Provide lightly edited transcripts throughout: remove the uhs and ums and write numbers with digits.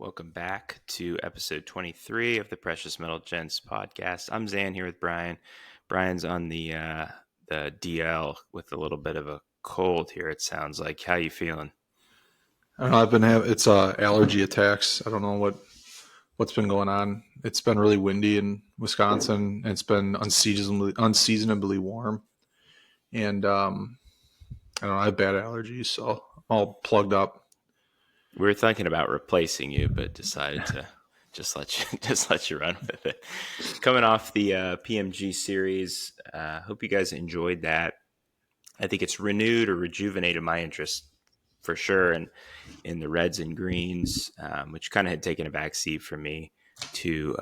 Welcome back to episode 23 of the Precious Metal Gents podcast. I'm Zan here with Brian. Brian's on the DL with a little bit of a cold here, it sounds like. How you feeling? I don't know. I've been having allergy attacks. I don't know what's been going on. It's been really windy in Wisconsin. And it's been unseasonably warm, and I don't know. I have bad allergies, so I'm all plugged up. We were thinking about replacing you, but decided to just let you run with it. Coming off the PMG series, hope you guys enjoyed that. I think it's renewed or rejuvenated my interest for sure in the reds and greens, which kind of had taken a backseat for me to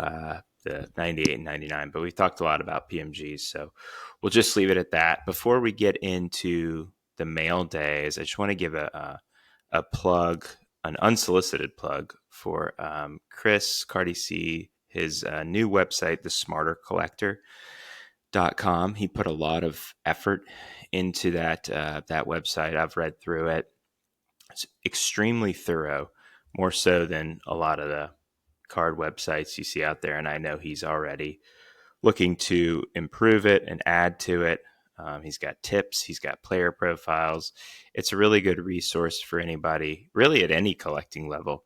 the 98 and 99. But we've talked a lot about PMGs, so we'll just leave it at that. Before we get into the mail days, I just want to give a plug, an unsolicited plug for Chris Cardi C, his new website, thesmartercollector.com. He put a lot of effort into that website. I've read through it. It's extremely thorough, more so than a lot of the card websites you see out there. And I know he's already looking to improve it and add to it. He's got tips. He's got player profiles. It's a really good resource for anybody, really at any collecting level,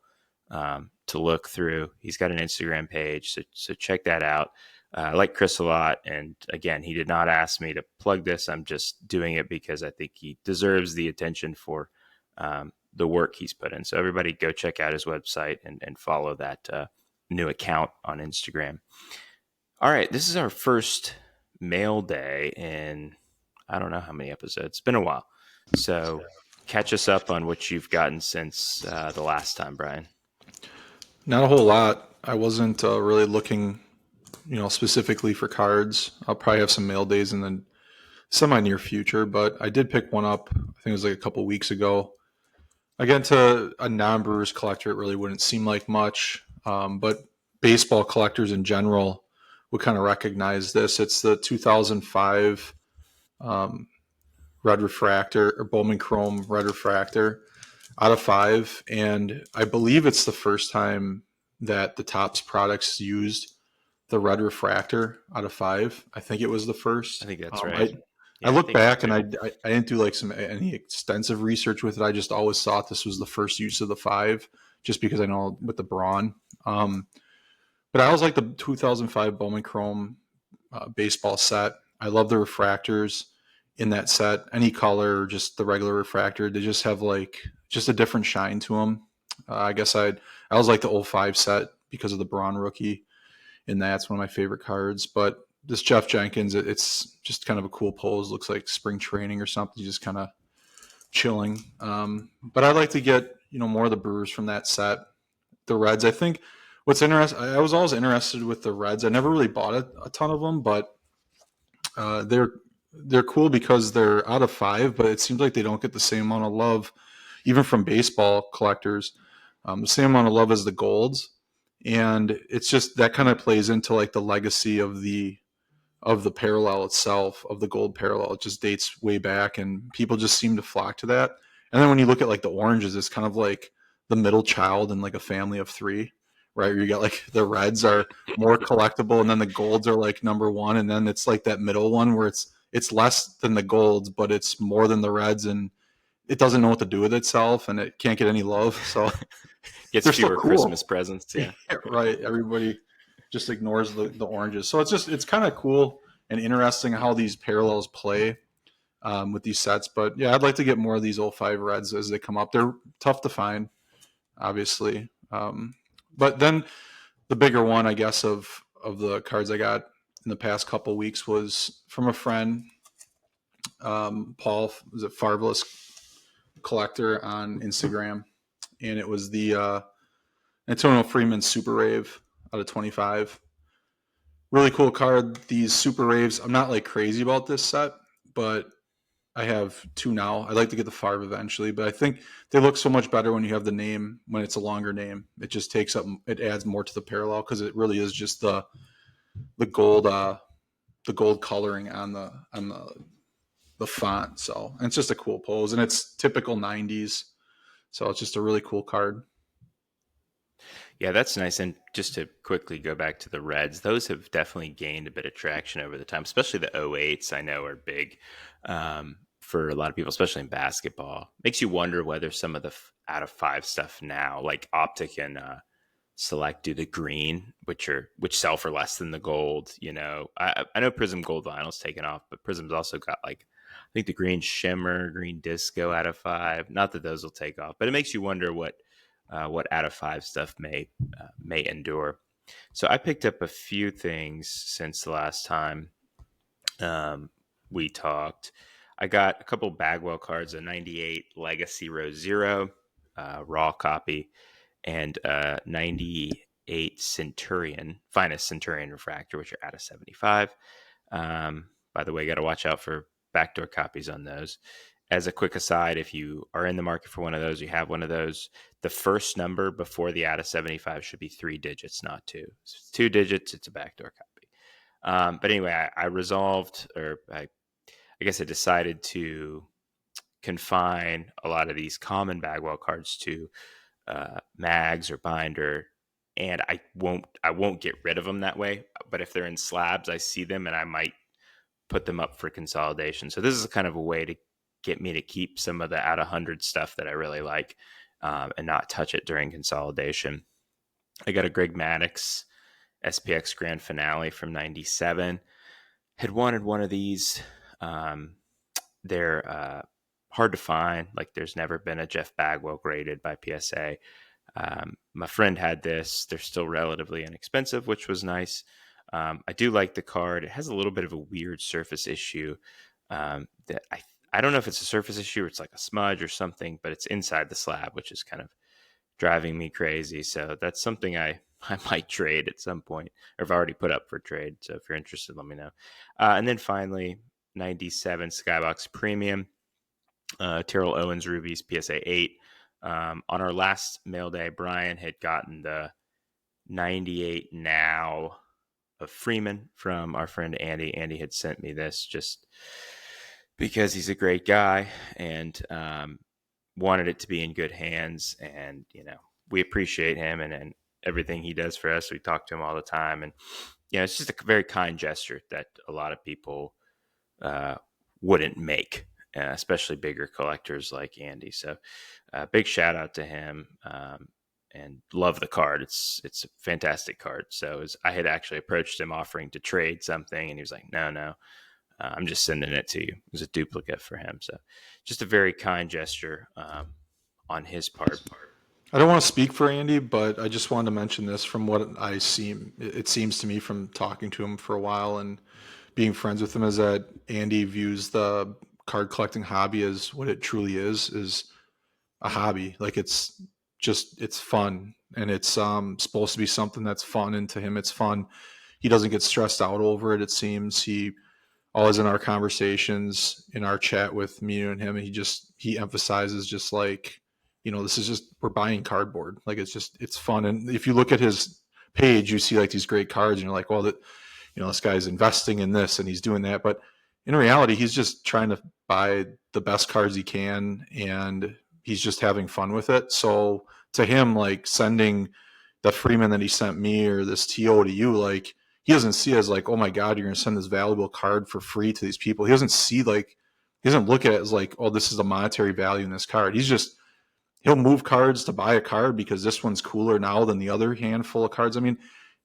to look through. He's got an Instagram page, so check that out. I like Chris a lot. And again, he did not ask me to plug this. I'm just doing it because I think he deserves the attention for the work he's put in. So everybody go check out his website and follow that new account on Instagram. All right, this is our first mail day in I don't know how many episodes. It's been a while. So catch us up on what you've gotten since the last time, Brian. Not a whole lot. I wasn't really looking, specifically for cards. I'll probably have some mail days in the semi-near future, but I did pick one up. I think it was like a couple weeks ago. Again, to a non-Brewers collector, it really wouldn't seem like much, but baseball collectors in general would kind of recognize this. It's the 2005 Red Refractor, or Bowman Chrome Red Refractor out of 5, and I believe it's the first time that the Topps products used the Red Refractor out of 5. I think it was the first. I think that's right. I look back and I didn't do like any extensive research with it. I just always thought this was the first use of the 5, just because I know with the Braun. But I always like the 2005 Bowman Chrome baseball set. I love the refractors in that set. Any color, or just the regular refractor, they just have like just a different shine to them. I guess I always like the 05 set because of the Braun rookie, and that's one of my favorite cards. But this Jeff Jenkins, it's just kind of a cool pose. Looks like spring training or something, just kind of chilling. But I'd like to get more of the Brewers from that set. The Reds, I think what's interesting, I was always interested with the Reds. I never really bought a ton of them, but they're cool because they're out of 5, but it seems like they don't get the same amount of love, even from baseball collectors, the same amount of love as the golds. And it's just that kind of plays into like the legacy of the parallel itself, of the gold parallel. It just dates way back, and people just seem to flock to that. And then when you look at like the oranges, it's kind of like the middle child in like a family of 3, right? You got like the reds are more collectible, and then the golds are like number 1, and then it's like that middle one where it's less than the golds, but it's more than the reds, and it doesn't know what to do with itself, and it can't get any love. So gets fewer cool Christmas presents. Yeah. Right. Everybody just ignores the oranges. So it's kind of cool and interesting how these parallels play with these sets. But yeah, I'd like to get more of these 05 reds as they come up. They're tough to find, obviously. But then the bigger one, I guess, of the cards I got in the past couple weeks was from a friend, Paul, was a Farveless Collector on Instagram, and it was the Antonio Freeman Super Rave out of 25. Really cool card. These Super Raves, I'm not like crazy about this set, but I have 2 now. I'd like to get the 5 eventually, but I think they look so much better when you have the name, when it's a longer name. It just takes up, it adds more to the parallel, because it really is just the gold coloring on the font. So, and it's just a cool pose, and it's typical 90s. So it's just a really cool card. Yeah, that's nice. And just to quickly go back to the Reds, those have definitely gained a bit of traction over the time, especially the 08s I know are big for a lot of people, especially in basketball. Makes you wonder whether some of the out of five stuff now, like Optic and Select, do the green, which sell for less than the gold. I know Prism Gold Vinyl's taken off, but Prism's also got like I think the green shimmer, green disco out of five. Not that those will take off, but it makes you wonder what out of five stuff may endure. So I picked up a few things since the last time um, we talked. I got a couple Bagwell cards, a 98 Legacy Row Zero raw copy, and 98 Centurion, Finest Centurion Refractor, which are out of 75. By the way, got to watch out for backdoor copies on those. As a quick aside, if you are in the market for one of those, you have one of those, the first number before the out of 75 should be 3 digits, not two. If it's 2 digits, it's a backdoor copy. But anyway, I resolved, or I guess I decided to confine a lot of these common Bagwell cards to mags or binder, and I won't get rid of them that way. But if they're in slabs, I see them and I might put them up for consolidation. So this is kind of a way to get me to keep some of the out of 100 stuff that I really like, and not touch it during consolidation. I got a Greg Maddux SPX Grand Finale from '97. Had wanted one of these. They're hard to find. Like there's never been a Jeff Bagwell graded by PSA. My friend had this. They're still relatively inexpensive, which was nice. I do like the card. It has a little bit of a weird surface issue, that I don't know if it's a surface issue or it's like a smudge or something, but it's inside the slab, which is kind of driving me crazy. So that's something I might trade at some point, or I've already put up for trade. So if you're interested, let me know. And then finally, 97 Skybox Premium, Terrell Owens Rubies PSA 8. On our last mail day, Brian had gotten the 98 Now of Freeman from our friend Andy. Andy had sent me this just because he's a great guy, and wanted it to be in good hands. And, we appreciate him and everything he does for us. We talk to him all the time. And, it's just a very kind gesture that a lot of people uh, wouldn't make, especially bigger collectors like Andy. So, big shout out to him, and love the card. It's a fantastic card. So I had actually approached him offering to trade something, and he was like, "No, no, I'm just sending it to you." It was a duplicate for him. So, just a very kind gesture on his part. I don't want to speak for Andy, but I just wanted to mention this from what I seem. It seems to me from talking to him for a while and being friends with him is that Andy views the card collecting hobby as what it truly is a hobby. Like it's fun and it's supposed to be something that's fun, and to him it's fun. He doesn't get stressed out over it. It seems he always in our conversations in our chat with me and him, he emphasizes just like, this is just we're buying cardboard. Like it's fun. And if you look at his page, you see like these great cards, and you're like, well, that this guy's investing in this and he's doing that. But in reality, he's just trying to buy the best cards he can, and he's just having fun with it. So to him, like sending the Freeman that he sent me or this TO to you, like he doesn't see it as like, oh my God, you're going to send this valuable card for free to these people. He doesn't see like, he doesn't look at it as like, oh, this is the monetary value in this card. He'll move cards to buy a card because this one's cooler now than the other handful of cards. I mean,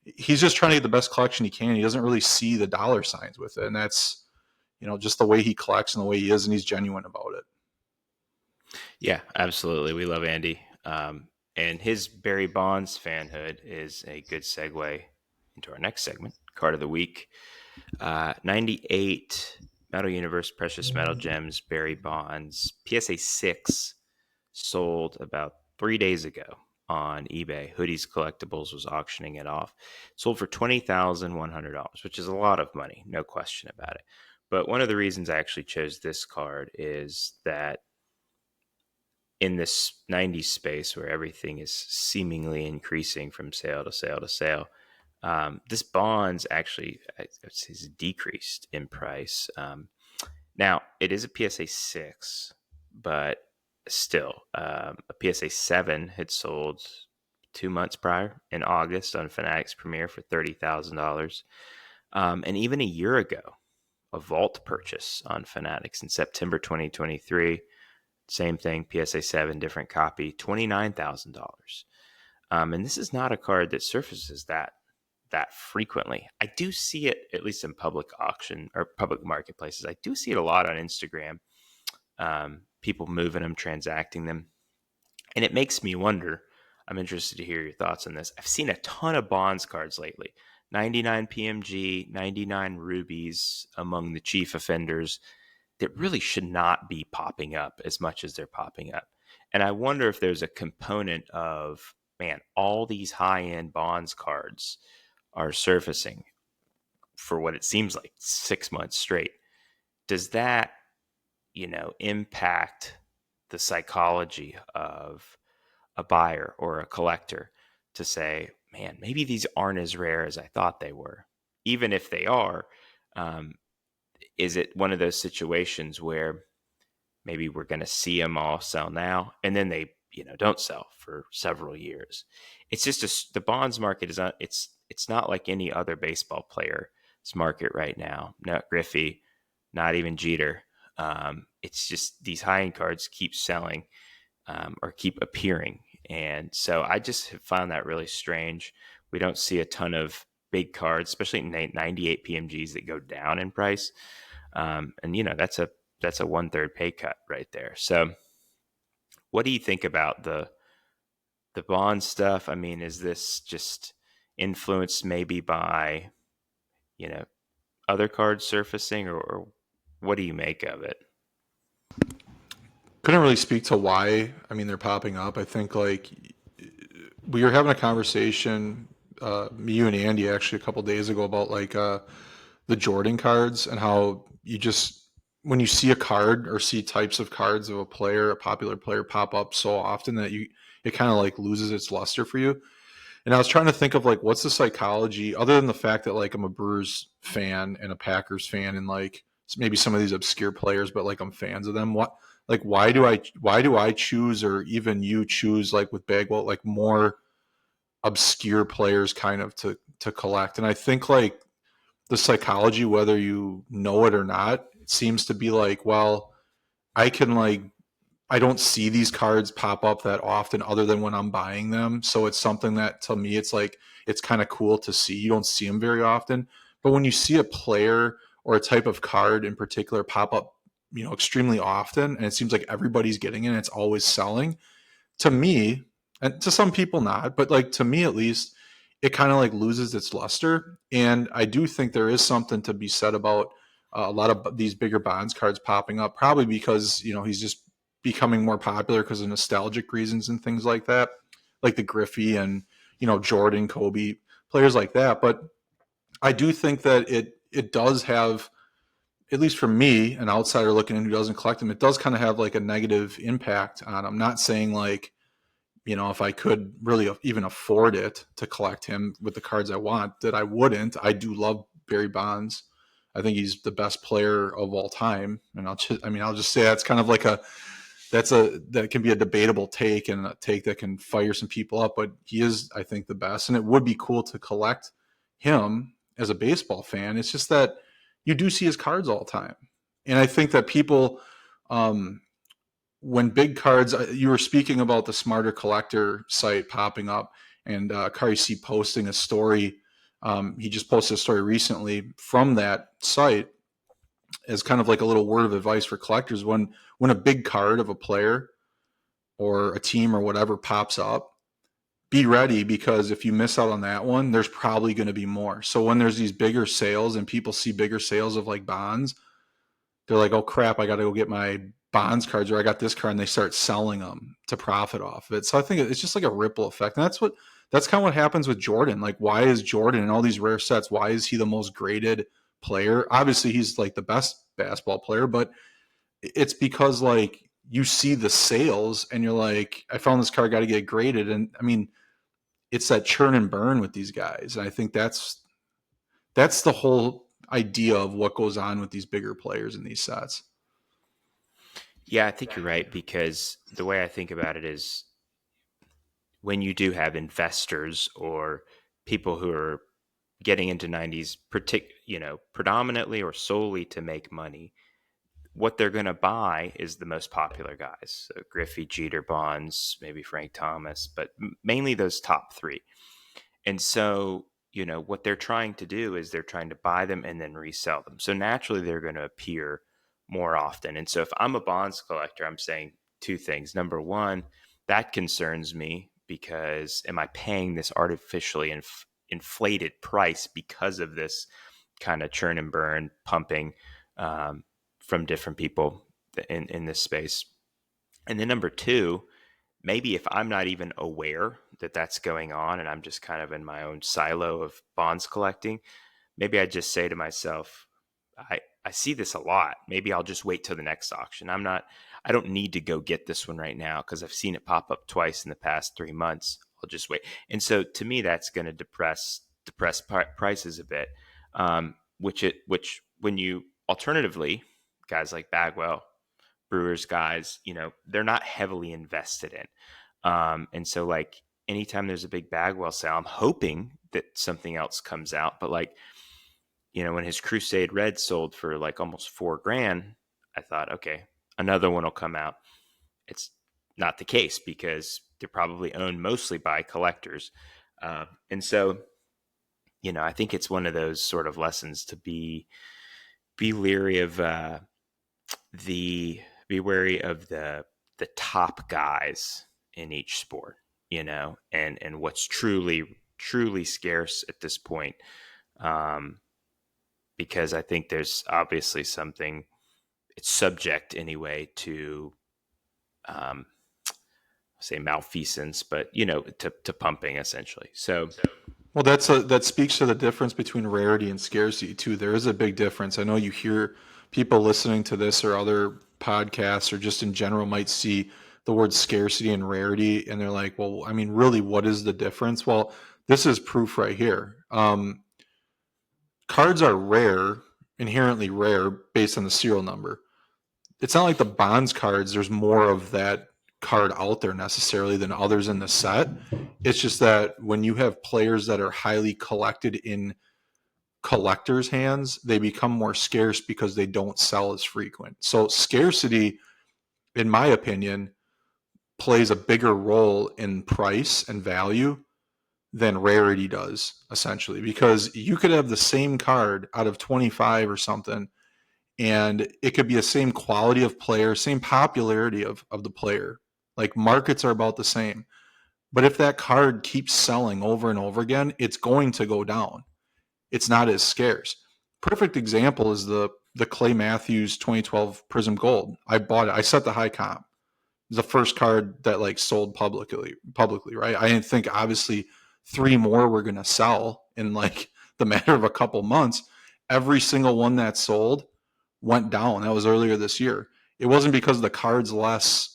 he's just trying to get the best collection he can. He doesn't really see the dollar signs with it. And that's, just the way he collects and the way he is, and he's genuine about it. Yeah, absolutely. We love Andy. And his Barry Bonds fanhood is a good segue into our next segment, Card of the Week. 98 Metal Universe Precious Metal Gems Barry Bonds PSA 6 sold about 3 days ago on eBay. Hoodies Collectibles was auctioning it off. Sold for $20,100, which is a lot of money, no question about it. But one of the reasons I actually chose this card is that in this 90s space where everything is seemingly increasing from sale to sale to sale, this bonds actually has decreased in price. Now, it is a PSA 6, but still, a PSA 7 had sold 2 months prior in August on Fanatics Premier for $30,000. And even a year ago, a vault purchase on Fanatics in September 2023. Same thing, PSA 7, different copy, $29,000. And this is not a card that surfaces that frequently. I do see it, at least in public auction or public marketplaces. I do see it a lot on Instagram. People moving them, transacting them. And it makes me wonder. I'm interested to hear your thoughts on this. I've seen a ton of Bonds cards lately. 99 PMG, 99 rubies among the chief offenders that really should not be popping up as much as they're popping up. And I wonder if there's a component of, man, all these high-end Bonds cards are surfacing for what it seems like 6 months straight. Does that, impact the psychology of a buyer or a collector to say, man, maybe these aren't as rare as I thought they were? Even if they are, um, is it one of those situations where maybe we're going to see them all sell now and then they don't sell for several years? It's just the bonds market is not, it's not like any other baseball player's market right now. Not Griffey, not even Jeter. It's just these high end cards keep selling, or keep appearing. And so I just have found that really strange. We don't see a ton of big cards, especially 98 PMGs, that go down in price. And that's a 1/3 pay cut right there. So what do you think about the bond stuff? I mean, is this just influenced maybe by, you know, other cards surfacing, or what do you make of it? Couldn't really speak to why. I mean, they're popping up. I think like we were having a conversation, you and Andy actually a couple days ago about like the Jordan cards and how you just when you see a card or see types of cards of a player, a popular player pop up so often that it kind of like loses its luster for you. And I was trying to think of like what's the psychology other than the fact that like I'm a Brewers fan and a Packers fan and like maybe some of these obscure players, but like I'm fans of them. What like why do I choose or even you choose like with Bagwell like more obscure players kind of to collect? And I think like the psychology, whether you know it or not, it seems to be like, well, I can like I don't see these cards pop up that often other than when I'm buying them. So it's something that to me it's like it's kind of cool to see. You don't see them very often. But when you see a player or a type of card in particular pop up, extremely often and it seems like everybody's getting it and it's always selling, to me, and to some people not, but like to me at least, it kind of like loses its luster. And I do think there is something to be said about a lot of these bigger bonds cards popping up, probably because he's just becoming more popular because of nostalgic reasons and things like that, like the Griffey and Jordan, Kobe, players like that. But I do think that it does have, at least for me, an outsider looking in who doesn't collect them, it does kind of have like a negative impact on. I'm not saying like if I could really even afford it to collect him with the cards I want, that I wouldn't. I do love Barry Bonds. I think he's the best player of all time. And I'll just say that's kind of like that can be a debatable take and a take that can fire some people up, but he is, I think, the best. And it would be cool to collect him as a baseball fan. It's just that you do see his cards all the time. And I think that people, when big cards, you were speaking about the Smarter Collector site popping up, and Kari C posting a story. He just posted a story recently from that site as kind of like a little word of advice for collectors. When a big card of a player or a team or whatever pops up, be ready, because if you miss out on that one, there's probably going to be more. So when there's these bigger sales and people see bigger sales of like bonds, they're like, oh crap, I got to go get my bonds cards, or I got this card, and they start selling them to profit off of it. So I think it's just like a ripple effect. And that's kind of what happens with Jordan. Like, why is Jordan in all these rare sets? Why is he the most graded player? Obviously, he's like the best basketball player, but it's because like you see the sales and you're like, I found this card, got to get graded. And I mean, it's that churn and burn with these guys. And I think that's the whole idea of what goes on with these bigger players in these sets. Yeah, I think you're right, because the way I think about it is when you do have investors or people who are getting into 90s, predominantly or solely to make money, what they're going to buy is the most popular guys. So Griffey, Jeter, Bonds, maybe Frank Thomas, but mainly those top three. And so, what they're trying to do is they're trying to buy them and then resell them. So naturally, they're going to appear more often. And so, if I'm a bonds collector, I'm saying two things. Number one, that concerns me because am I paying this artificially inflated price because of this kind of churn and burn pumping from different people in this space? And then number two, maybe if I'm not even aware that that's going on and I'm just kind of in my own silo of bonds collecting, maybe I just say to myself, I see this a lot. Maybe I'll just wait till the next auction. I don't need to go get this one right now because I've seen it pop up twice in the past 3 months. I'll just wait. And so to me, that's going to depress prices a bit. Which when you alternatively, guys like Bagwell, Brewers guys, they're not heavily invested in. And so like anytime there's a big Bagwell sale, I'm hoping that something else comes out. But like, when his Crusade Red sold for like almost $4,000, I thought, okay, another one will come out. It's not the case because they're probably owned mostly by collectors. And so, I think it's one of those sort of lessons to be leery of the be wary of the top guys in each sport, and what's truly scarce at this point. Um, because I think there's obviously something, it's subject anyway to um, say malfeasance, but to pumping essentially. So Well, that speaks to the difference between rarity and scarcity too. There is a big difference. I know you hear people listening to this or other podcasts or just in general might see the word scarcity and rarity, and they're like, "Well, I mean, really, what is the difference?" Well, this is proof right here. Cards are rare, inherently rare, based on the serial number. It's not like the bonds cards. There's more of that card out there necessarily than others in the set. It's just that when you have players that are highly collected in collectors' hands, they become more scarce because they don't sell as frequent. So scarcity, in my opinion, plays a bigger role in price and value than rarity does, essentially, because you could have the same card out of 25 or something, and it could be the same quality of player, same popularity of the player. Like markets are about the same. But if that card keeps selling over and over again, it's going to go down. It's not as scarce. Perfect example is the Clay Matthews 2012 Prism Gold. I bought it. I set the high comp. It was the first card that like sold publicly, right? I didn't think obviously three more were going to sell in like the matter of a couple months. Every single one that sold went down. That was earlier this year. It wasn't because the card's less,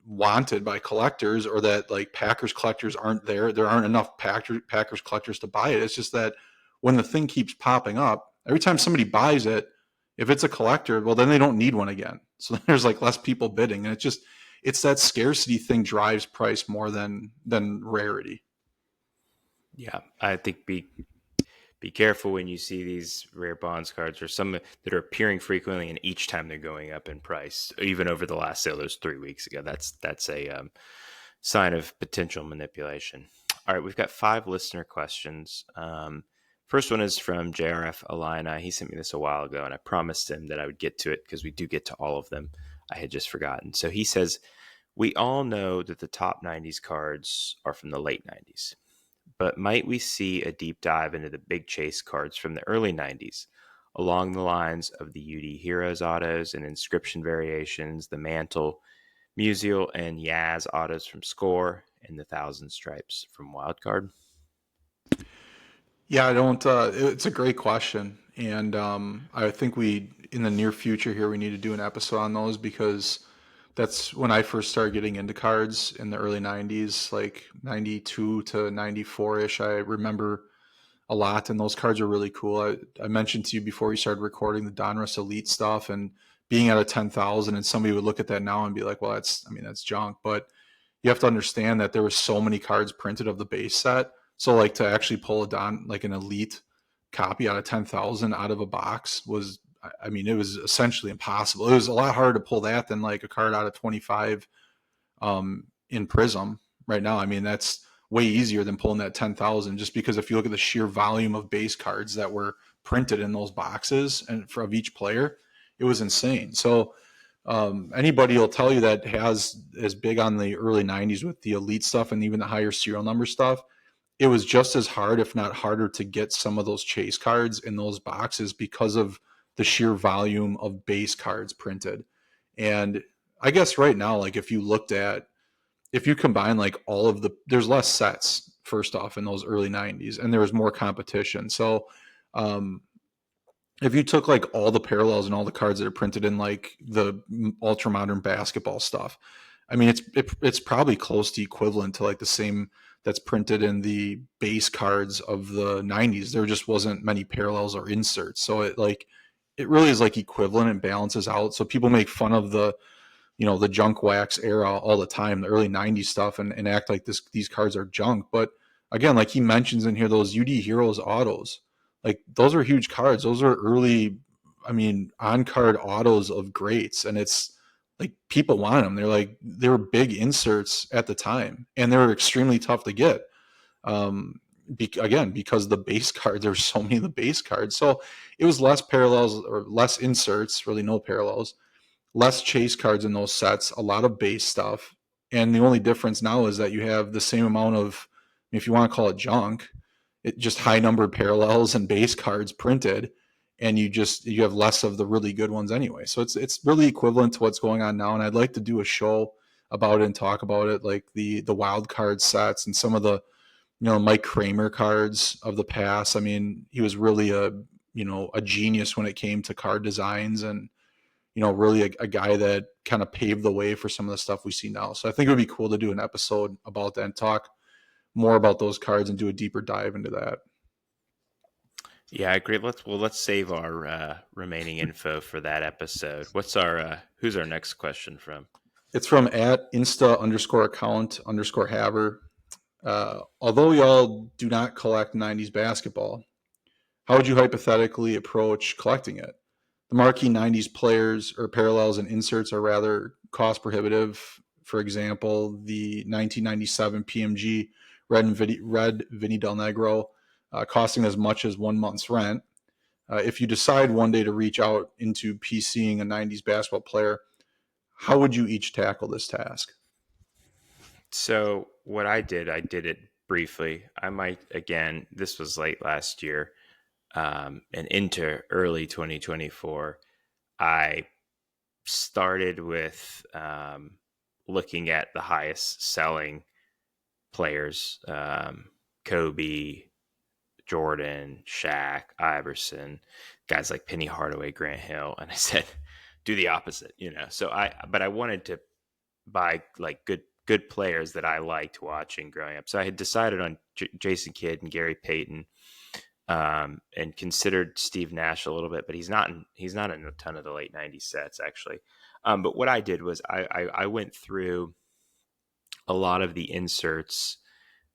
wanted by collectors or that like Packers collectors aren't there. There aren't enough Packers collectors to buy it. It's just that when the thing keeps popping up, every time somebody buys it, if it's a collector, well, then they don't need one again. So there's like less people bidding. And it's that scarcity thing drives price more than rarity. yeah, I think be careful when you see these rare bonds cards or some that are appearing frequently, and each time they're going up in price, even over the last sale, those 3 weeks ago. That's a sign of potential manipulation. All right, we've got 5 listener questions. First one is from JRF Alina. He sent me this a while ago, and I promised him that I would get to it because we do get to all of them. I had just forgotten. So he says, we all know that the top 90s cards are from the late 90s. But might we see a deep dive into the big chase cards from the early 90s, along the lines of the UD Heroes autos and inscription variations, the Mantle, Musial, and Yaz autos from Score, and the Thousand Stripes from Wildcard? Yeah, I don't. It's a great question, and I think we in the near future here we need to do an episode on those because that's when I first started getting into cards in the early '90s, like '92 to '94 ish. I remember a lot, and those cards are really cool. I mentioned to you before we started recording the Donruss Elite stuff, and being at a 10,000, and somebody would look at that now and be like, "Well, that's junk," but you have to understand that there were so many cards printed of the base set. So like to actually pull it on like an elite copy out of 10,000 out of a box was, I mean, it was essentially impossible. It was a lot harder to pull that than like a card out of 25 in Prism right now. I mean, that's way easier than pulling that 10,000, just because if you look at the sheer volume of base cards that were printed in those boxes and of each player, it was insane. So anybody will tell you that has as big on the early 90s with the elite stuff and even the higher serial number stuff, it was just as hard, if not harder, to get some of those chase cards in those boxes because of the sheer volume of base cards printed. And I guess right now, like if you looked at, if you combine like all of the, there's less sets first off in those early 90s and there was more competition. So um, if you took like all the parallels and all the cards that are printed in like the ultra modern basketball stuff, I mean, it's probably close to equivalent to like the same that's printed in the base cards of the 90s. There just wasn't many parallels or inserts. So it really is like equivalent and balances out. So people make fun of the, the junk wax era all the time, the early 90s stuff, and act like these cards are junk. But again, like he mentions in here, those UD Heroes autos, like those are huge cards. Those are early, I mean, on card autos of greats. And it's like people want them. They were big inserts at the time and they were extremely tough to get. Again, because the base cards, there's so many of the base cards. So it was less parallels or less inserts, really no parallels, less chase cards in those sets, a lot of base stuff. And the only difference now is that you have the same amount of, if you want to call it junk, it just high numbered parallels and base cards printed, and you have less of the really good ones anyway. So it's really equivalent to what's going on now. And I'd like to do a show about it and talk about it, like the wild card sets and some of the Mike Kramer cards of the past. I mean, he was really a genius when it came to card designs and really a guy that kind of paved the way for some of the stuff we see now. So I think it would be cool to do an episode about that and talk more about those cards and do a deeper dive into that. Yeah, I agree. Let's save our remaining info for that episode. What's our who's our next question from? It's from at Insta _account _haver. Although we all do not collect 90s basketball, how would you hypothetically approach collecting it? The marquee 90s players or parallels and inserts are rather cost prohibitive. For example, the 1997 PMG Red Vinny Del Negro costing as much as 1 month's rent. If you decide one day to reach out into PCing a 90s basketball player, how would you each tackle this task? So what I did it briefly. I might again. This was late last year, and into early 2024. I started with looking at the highest selling players: Kobe, Jordan, Shaq, Iverson, guys like Penny Hardaway, Grant Hill, and I said, do the opposite. So but I wanted to buy like good players that I liked watching growing up. So I had decided on Jason Kidd and Gary Payton, and considered Steve Nash a little bit, but he's not in a ton of the late '90s sets actually. But what I did was I went through a lot of the inserts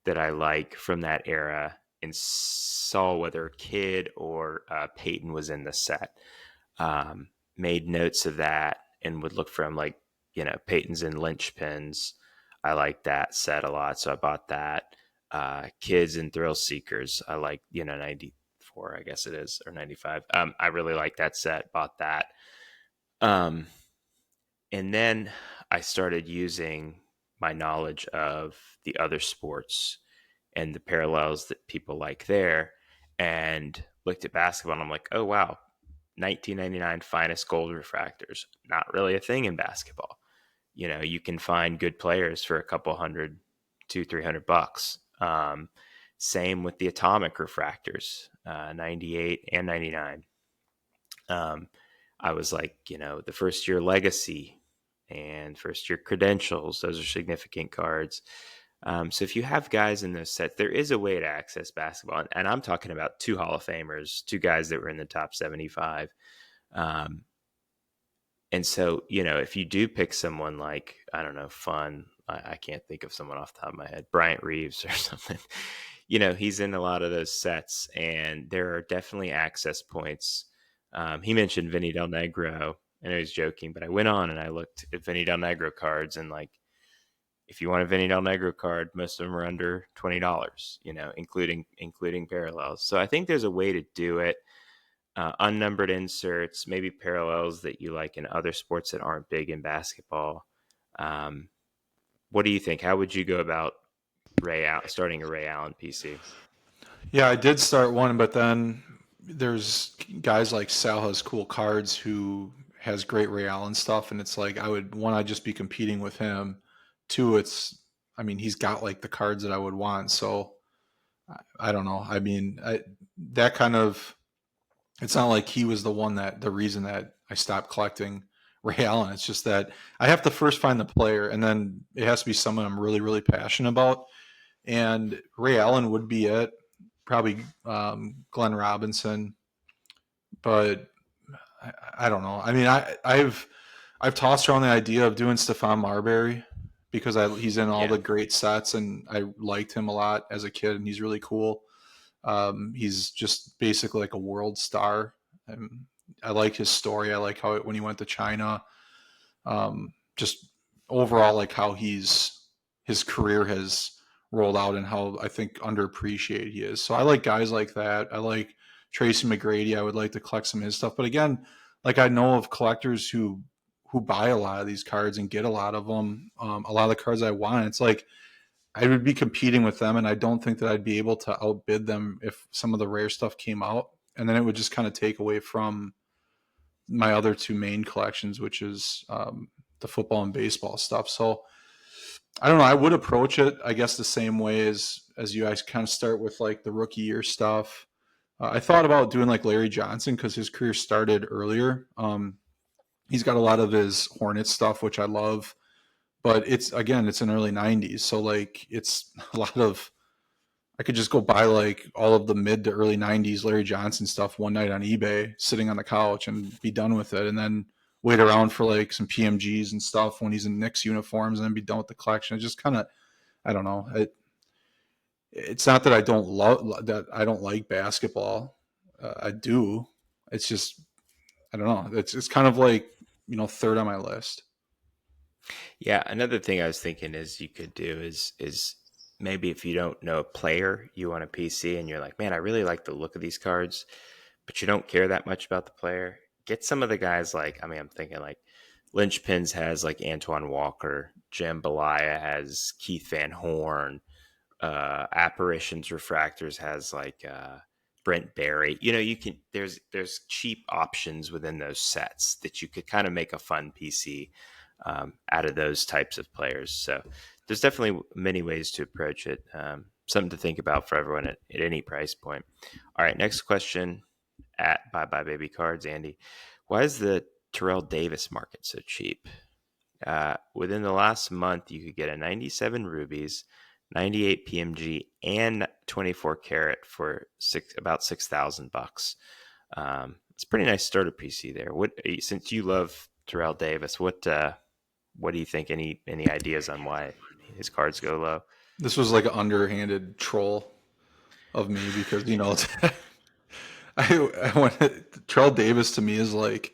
that I like from that era and saw whether Kidd or Peyton was in the set. Made notes of that and would look for him, like, Peyton's in linchpins. I like that set a lot, so I bought that. Kids and Thrill Seekers, I like, 94, I guess it is, or 95. I really like that set, bought that. Um, and then I started using my knowledge of the other sports and the parallels that people like there, and looked at basketball and I'm like, oh wow, 1999 finest gold refractors, not really a thing in basketball. You can find good players for a couple hundred, $200-300. Same with the atomic refractors, 98 and 99. I was like, the first year legacy and first year credentials, those are significant cards. So if you have guys in those sets, there is a way to access basketball. And I'm talking about two Hall of Famers, two guys that were in the top 75. And so, if you do pick someone like, I don't know, fun, I can't think of someone off the top of my head, Bryant Reeves or something. He's in a lot of those sets, and there are definitely access points. He mentioned Vinny Del Negro, and I was joking, but I went on and I looked at Vinny Del Negro cards, and like, if you want a Vinny Del Negro card, most of them are under $20, including parallels. So I think there's a way to do it. Unnumbered inserts, maybe parallels that you like in other sports that aren't big in basketball. Um, what do you think? How would you go about starting a Ray Allen PC? Yeah, I did start one, but then there's guys like Sal has cool cards who has great Ray Allen stuff, and it's like I'd just be competing with him. Two, I mean he's got like the cards that I would want, so I don't know. I mean, that kind of it's not like he was the reason that I stopped collecting Ray Allen. It's just that I have to first find the player, and then it has to be someone I'm really really passionate about. And Ray Allen would be it. Probably Glenn Robinson, but I don't know. I mean, I've tossed around the idea of doing Stephon Marbury because he's in all Yeah. the great sets, and I liked him a lot as a kid, and he's really cool. He's just basically like a world star. I like his story. I like when he went to China. Just overall, like how his career has rolled out and how I think underappreciated he is. So I like guys like that. I like Tracy McGrady. I would like to collect some of his stuff. But again, like I know of collectors who buy a lot of these cards and get a lot of them. A lot of the cards I want. It's like I would be competing with them, and I don't think that I'd be able to outbid them if some of the rare stuff came out. And then it would just kind of take away from my other two main collections, which is the football and baseball stuff. So I don't know. I would approach it, I guess, the same way as you guys kind of start with like the rookie year stuff. I thought about doing like Larry Johnson because his career started earlier. He's got a lot of his Hornets stuff, which I love, but it's in early '90s, so like it's a lot of. I could just go buy like all of the mid to early '90s Larry Johnson stuff one night on eBay, sitting on the couch, and be done with it, and then wait around for like some PMGs and stuff when he's in Knicks uniforms, and then be done with the collection. It just kind of, I don't know. It's not that I don't like basketball. I do. It's just I don't know. It's kind of like third on my list. Yeah, another thing I was thinking is you could do is maybe if you don't know a player, you want a PC and you're like, man, I really like the look of these cards, but you don't care that much about the player. Get some of the guys like, I mean, I'm thinking like Lynchpins has like Antoine Walker, Jambalaya has Keith Van Horn, Apparitions Refractors has like Brent Berry. You can there's cheap options within those sets that you could kind of make a fun PC out of those types of players. So there's definitely many ways to approach it. Something to think about for everyone at any price point. All right, next question at Bye Bye Baby Cards, Andy. Why is the Terrell Davis market so cheap? Within the last month, you could get a 97 rubies, 98 PMG, and 24 karat for about $6,000. It's a pretty nice starter PC there. Since you love Terrell Davis, what do you think? Any ideas on why his cards go low? This was like an underhanded troll of me because I want Terrell Davis to me is like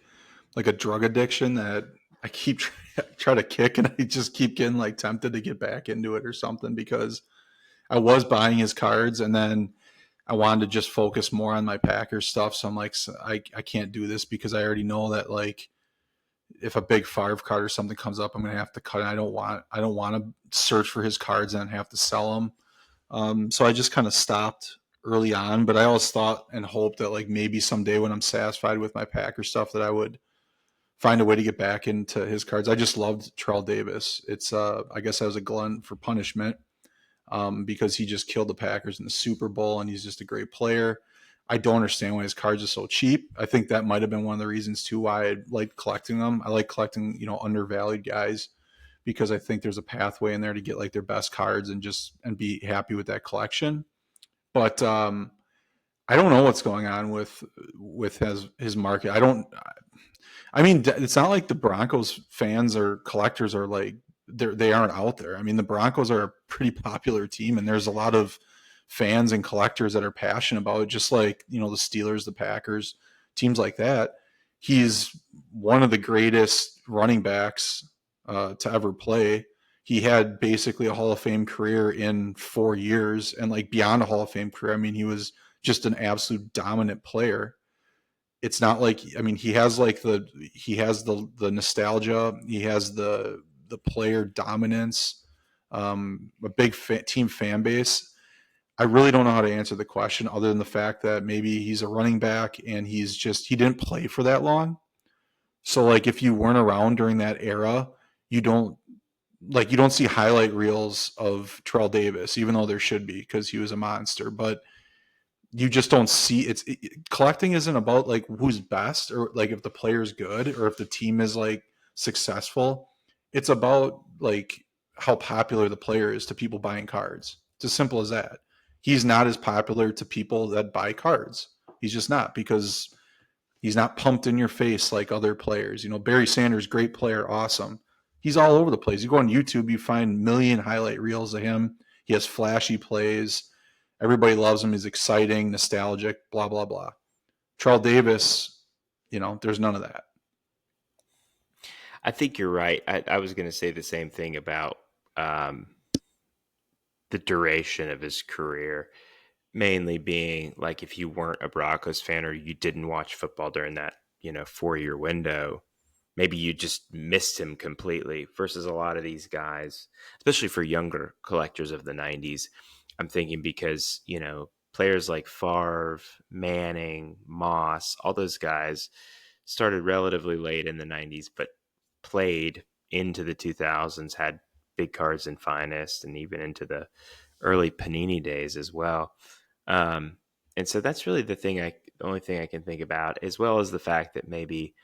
a drug addiction that I keep try to kick, and I just keep getting like tempted to get back into it or something because I was buying his cards and then I wanted to just focus more on my Packers stuff. So I'm like, I can't do this because I already know that like if a big Favre card or something comes up, I'm going to have to cut it. I don't want to search for his cards and have to sell them. So I just kind of stopped early on, but I always thought and hoped that like maybe someday when I'm satisfied with my Packer stuff that I would find a way to get back into his cards. I just loved Terrell Davis. It's I guess I was a glutton for punishment because he just killed the Packers in the Super Bowl and he's just a great player. I don't understand why his cards are so cheap. I think that might have been one of the reasons too why I like collecting them. I like collecting, undervalued guys because I think there's a pathway in there to get like their best cards and be happy with that collection. But I don't know what's going on with his market. I mean, it's not like the Broncos fans or collectors are like they aren't out there. I mean, the Broncos are a pretty popular team, and there's a lot of fans and collectors that are passionate about it, just like, the Steelers, the Packers, teams like that. He's one of the greatest running backs to ever play. He had basically a Hall of Fame career in 4 years, and like beyond a Hall of Fame career. I mean, he was just an absolute dominant player. It's not like, I mean, he has the nostalgia, he has the player dominance, a big team fan base. I really don't know how to answer the question other than the fact that maybe he's a running back and he didn't play for that long. So like if you weren't around during that era, you don't you don't see highlight reels of Terrell Davis, even though there should be because he was a monster. But you just don't see collecting isn't about like who's best or like if the player's good or if the team is like successful. It's about like how popular the player is to people buying cards. It's as simple as that. He's not as popular to people that buy cards. He's just not, because he's not pumped in your face like other players. Barry Sanders, great player, awesome. He's all over the place. You go on YouTube, you find million highlight reels of him. He has flashy plays. Everybody loves him. He's exciting, nostalgic, blah, blah, blah. Charles Davis, there's none of that. I think you're right. I was going to say the same thing about the duration of his career, mainly being like if you weren't a Broncos fan or you didn't watch football during that 4-year window, maybe you just missed him completely. Versus a lot of these guys, especially for younger collectors of the '90s, I'm thinking because players like Favre, Manning, Moss, all those guys started relatively late in the '90s, but played into the 2000s, had big cards in Finest, and even into the early Panini days as well. And so that's really the only thing I can think about, as well as the fact that maybe,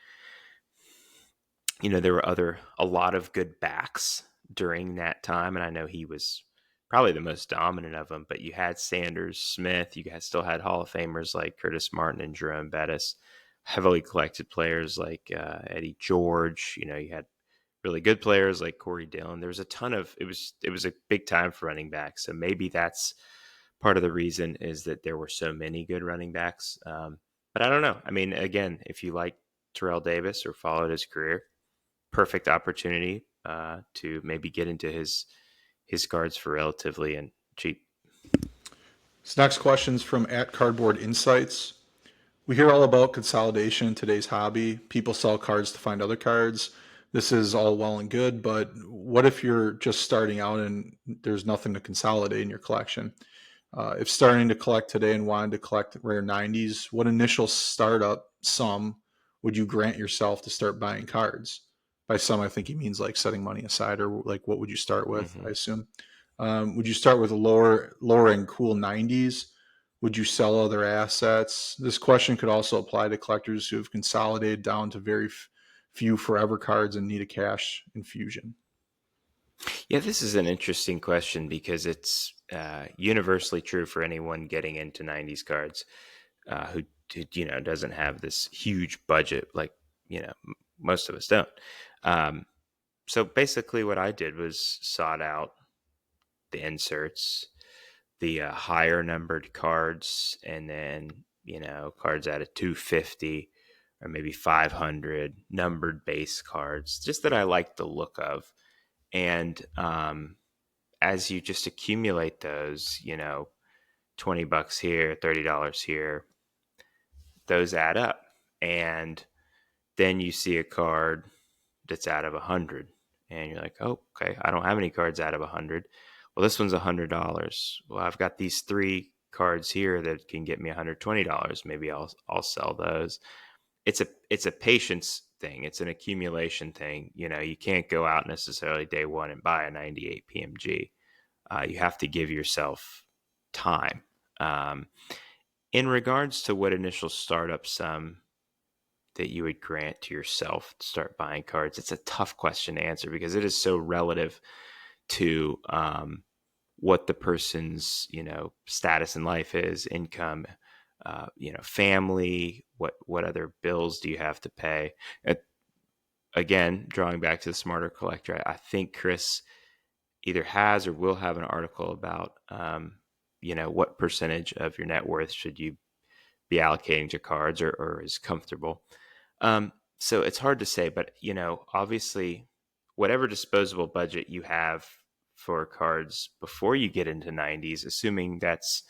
there were a lot of good backs during that time. And I know he was probably the most dominant of them, but you had Sanders, Smith, still had Hall of Famers like Curtis Martin and Jerome Bettis, heavily collected players like Eddie George. You had really good players like Corey Dillon. There was a ton of it was a big time for running backs. So maybe that's part of the reason, is that there were so many good running backs. But I don't know. I mean, again, if you like Terrell Davis or followed his career, perfect opportunity to maybe get into his cards for relatively and cheap. This next question is from @Cardboard Insights. We hear all about consolidation in today's hobby. People sell cards to find other cards. This is all well and good, but what if you're just starting out and there's nothing to consolidate in your collection? If starting to collect today and wanted to collect rare 90s, what initial startup sum would you grant yourself to start buying cards? By some, I think he means like setting money aside, or like what would you start with, Mm-hmm. I assume. Would you start with lower and cool 90s? Would you sell other assets? This question could also apply to collectors who have consolidated down to very few forever cards and need a cash infusion. Yeah, this is an interesting question because it's universally true for anyone getting into '90s cards who doesn't have this huge budget like most of us don't. Um, so basically, what I did was sought out the inserts, the higher numbered cards, and then cards out of 250 or maybe 500 numbered base cards, just that I like the look of. And as you just accumulate those, $20 here, $30 here, those add up. And then you see a card that's out of 100, and you're like, oh, okay, I don't have any cards out of 100. Well, this one's $100. Well, I've got these 3 cards here that can get me $120. Maybe I'll sell those. It's a patience thing. It's an accumulation thing. You can't go out necessarily day one and buy a 98 PMG. You have to give yourself time. In regards to what initial startup sum that you would grant to yourself to start buying cards, it's a tough question to answer because it is so relative to what the person's status in life is, income, family, what other bills do you have to pay. again, drawing back to the smarter collector, I think Chris either has or will have an article about, what percentage of your net worth should you be allocating to cards, or is comfortable. So it's hard to say, but obviously, whatever disposable budget you have for cards before you get into 90s, assuming that's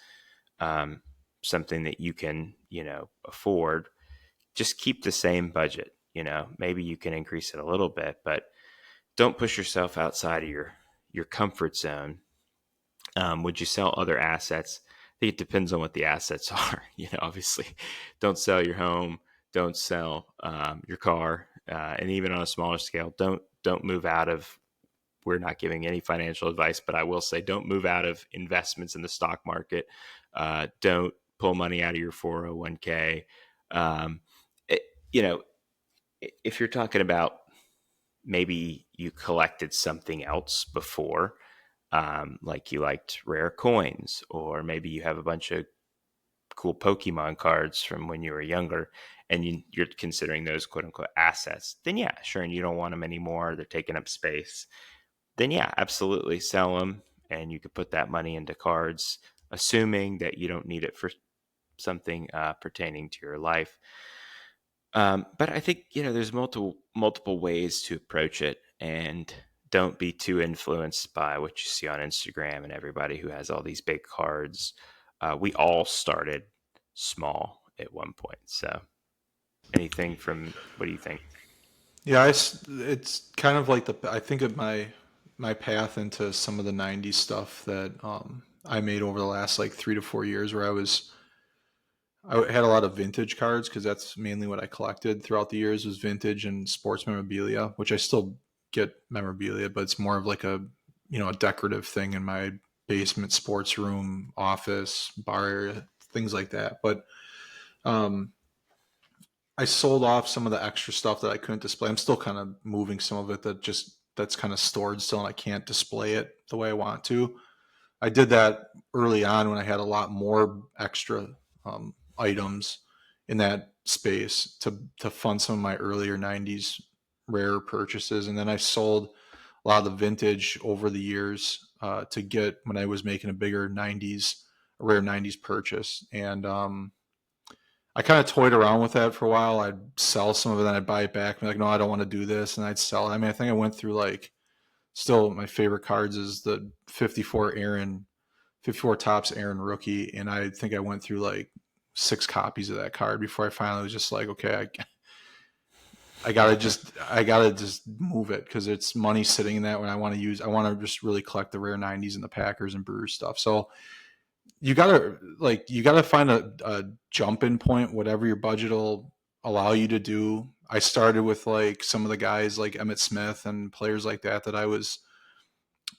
um, something that you can, afford, just keep the same budget. Maybe you can increase it a little bit, but don't push yourself outside of your comfort zone. Would you sell other assets? I think it depends on what the assets are. Obviously, don't sell your home, don't sell your car, and even on a smaller scale, don't move out of. We're not giving any financial advice, but I will say, don't move out of investments in the stock market. Don't pull money out of your 401k. Um, it, you know, if you're talking about maybe you collected something else before, like you liked rare coins, or maybe you have a bunch of cool Pokemon cards from when you were younger, and you're considering those quote unquote assets, then yeah, sure. And you don't want them anymore. They're taking up space. Then yeah, absolutely sell them. And you could put that money into cards, assuming that you don't need it for something pertaining to your life. But I think there's multiple ways to approach it, and don't be too influenced by what you see on Instagram and everybody who has all these big cards. We all started small at one point. So, anything from what do you think? Yeah, it's kind of like I think of my path into some of the '90s stuff that I made over the last like 3 to 4 years, where I had a lot of vintage cards because that's mainly what I collected throughout the years, was vintage and sports memorabilia, which I still get memorabilia, but it's more of like a decorative thing in my basement, sports room, office, bar area, things like that. But um, I sold off some of the extra stuff that I couldn't display. I'm still kind of moving some of it that's kind of stored still, and I can't display it the way I want to. I did that early on when I had a lot more extra items in that space to fund some of my earlier '90s rare purchases, and then I sold a lot of the vintage over the years to get when I was making a bigger '90s a rare '90s purchase, and I kind of toyed around with that for a while. I'd sell some of it, then I'd buy it back. I'm like, no, I don't want to do this, and I'd sell it. I mean, I think I went through like still my favorite cards is the 54 tops Aaron rookie, and I think I went through like 6 copies of that card before I finally was just like, okay, I gotta just move it because it's money sitting in that when I want to use. I want to just really collect the rare '90s and the Packers and Brewers stuff. So you gotta find a jump in point, whatever your budget will allow you to do. I started with like some of the guys like Emmett Smith and players like that I was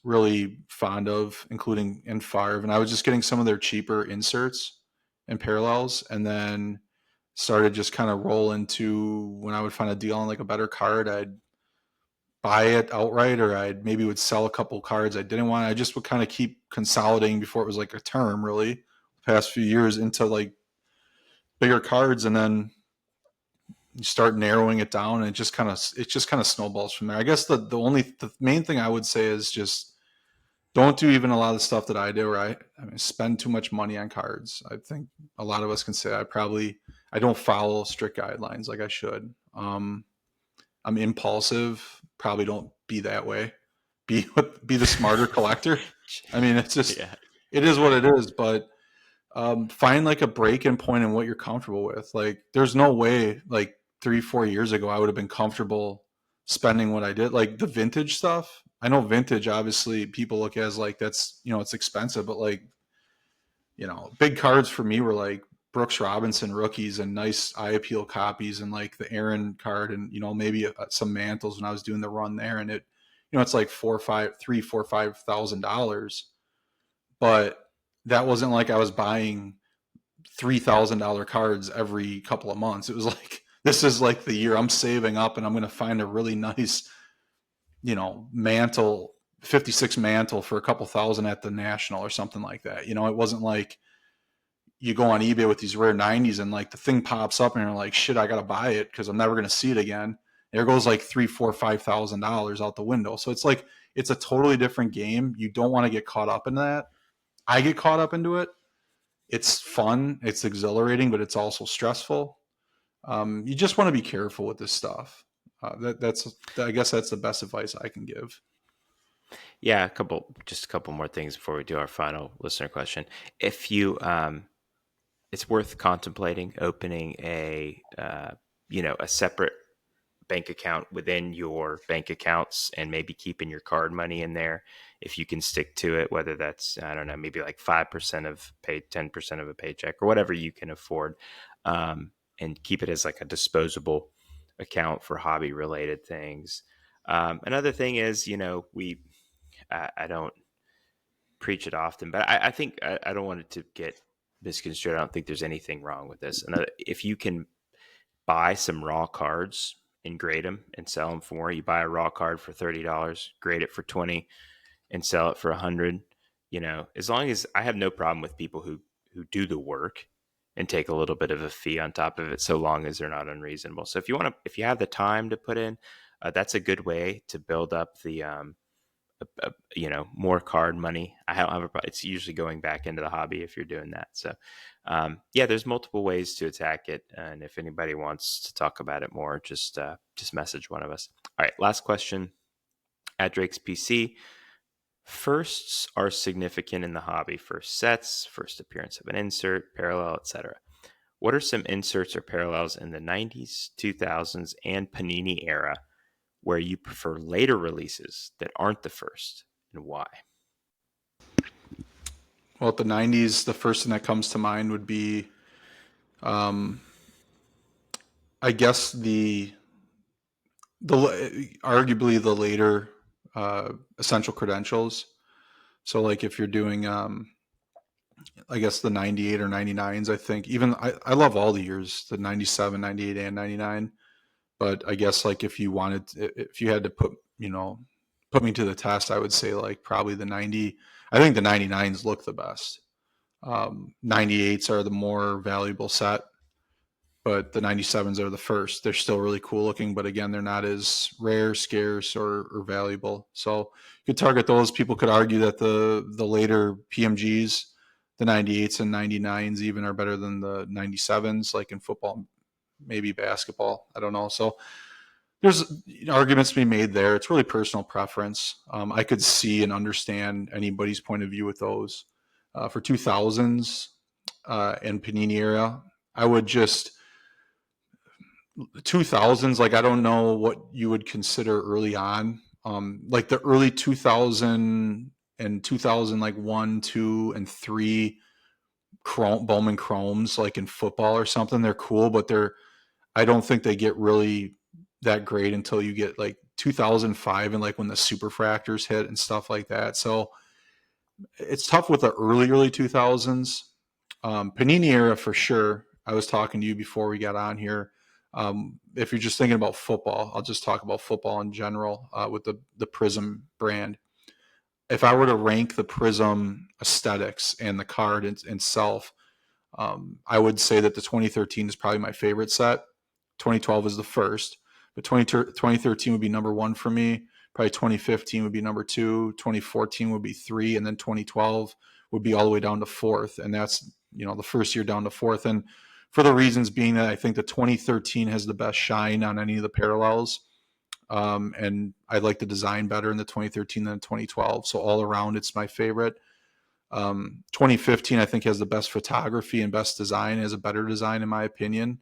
really fond of, including in Favre, and I was just getting some of their cheaper inserts and parallels, and then started just kind of roll into when I would find a deal on like a better card, I'd buy it outright, or I maybe would sell a couple cards I didn't want. I just would kind of keep consolidating before it was like a term, really, the past few years into like bigger cards, and then you start narrowing it down, and it just kind of snowballs from there. I guess the main thing I would say is just don't do even a lot of the stuff that I do, where I mean, spend too much money on cards. I think a lot of us can say I don't follow strict guidelines like I should. I'm impulsive. Probably don't be that way. Be the smarter collector. I mean, it's just Yeah. it is what it is. But find like a break-in point in what you're comfortable with. Like, there's no way like 3 4 years ago I would have been comfortable spending what I did. Like the vintage stuff. I know vintage, obviously, people look at as like that's it's expensive, but like big cards for me were like Brooks Robinson rookies and nice eye appeal copies, and like the Aaron card, and maybe some mantles when I was doing the run there, and it's like 4 5 but that wasn't like I was buying $3,000 cards every couple of months. It was like this is like the year I'm saving up, and I'm going to find a really nice mantle, 56 mantle for a couple thousand at the National or something like that. It wasn't like you go on eBay with these rare '90s and like the thing pops up and you're like, shit, I got to buy it because I'm never going to see it again. There goes like $3, 4, $5,000 out the window. So it's like it's a totally different game. You don't want to get caught up in that. I get caught up into it. It's fun, it's exhilarating, but it's also stressful. You just want to be careful with this stuff. That's I guess that's the best advice I can give. Yeah, just a couple more things before we do our final listener question. If you, it's worth contemplating opening a separate bank account within your bank accounts and maybe keeping your card money in there if you can stick to it, whether that's, I don't know, maybe like 5% of pay, 10% of a paycheck or whatever you can afford, and keep it as like a disposable account for hobby related things. Another thing is, I don't preach it often, but I think I don't want it to get misconstrued. I don't think there's anything wrong with this. Another, if you can buy some raw cards and grade them and sell them for more, you buy a raw card for $30, grade it for 20, and sell it for 100. As long as I have no problem with people who do the work and take a little bit of a fee on top of it, so long as they're not unreasonable. So if you have the time to put in, that's a good way to build up the more card money. I don't have it's usually going back into the hobby if you're doing that. So there's multiple ways to attack it, and if anybody wants to talk about it more, just message one of us. All right, last question at Drake's PC. Firsts are significant in the hobby. First sets, first appearance of an insert, parallel, etc. What are some inserts or parallels in the 90s, 2000s, and Panini era where you prefer later releases that aren't the first, and why? Well, at the '90s, the first thing that comes to mind would be, I guess the arguably the later essential credentials. So, like if you're doing, I guess the '98 or '99s, I think even I love all the years, the '97, '98, and '99. But I guess like if you had to put me to the test, I would say like probably the 90. I think the '99s look the best. '98s are the more valuable set, but the '97s are the first. They're still really cool looking, but again, they're not as rare, scarce, or valuable. So you could target those. People could argue that the later PMGs, the '98s and '99s even are better than the '97s, like in football, maybe basketball. I don't know. So there's arguments to be made there. It's really personal preference. I could see and understand anybody's point of view with those. For 2000s and Panini era, I would just 2000s. Like I don't know what you would consider early on. Like the early 2000 and 2000, like 1, 2, and 3 Bowman Chromes, like in football or something. They're cool, but I don't think they get really that great until you get like 2005 and like when the superfractors hit and stuff like that. So it's tough with the early 2000s. Panini era for sure. I was talking to you before we got on here. If you're just thinking about football, I'll just talk about football in general with the Prism brand. If I were to rank the Prism aesthetics and the card itself, I would say that the 2013 is probably my favorite set. 2012 is the first, but 2013 would be number one for me. Probably 2015 would be number two. 2014 would be three, and then 2012 would be all the way down to fourth. And that's the first year down to fourth. And for the reasons being that I think the 2013 has the best shine on any of the parallels. And I like the design better in the 2013 than 2012. So all around, it's my favorite. 2015, I think, has the best photography and best design, has a better design, in my opinion,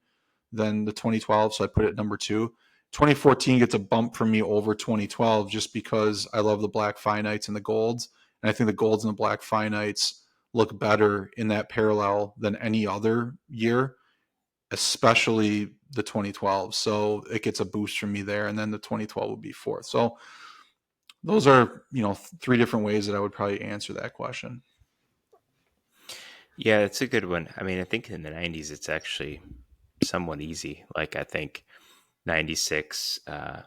than the 2012. So I put it at number two. 2014 gets a bump from me over 2012 just because I love the black finites and the golds. And I think the golds and the black finites look better in that parallel than any other year, especially the 2012. So it gets a boost from me there. And then the 2012 would be fourth. So those are, three different ways that I would probably answer that question. Yeah, it's a good one. I mean, I think in the 90s, it's actually somewhat easy. Like, I think 96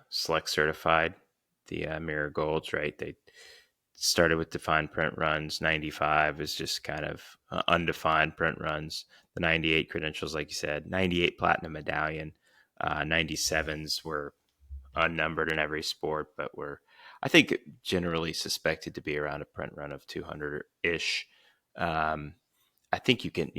select certified, the mirror golds, right? They started with defined print runs. 95 is just kind of undefined print runs. The 98 credentials, like you said, 98 platinum medallion, 97s were unnumbered in every sport, but I think, generally suspected to be around a print run of 200 ish. Um, I think you can,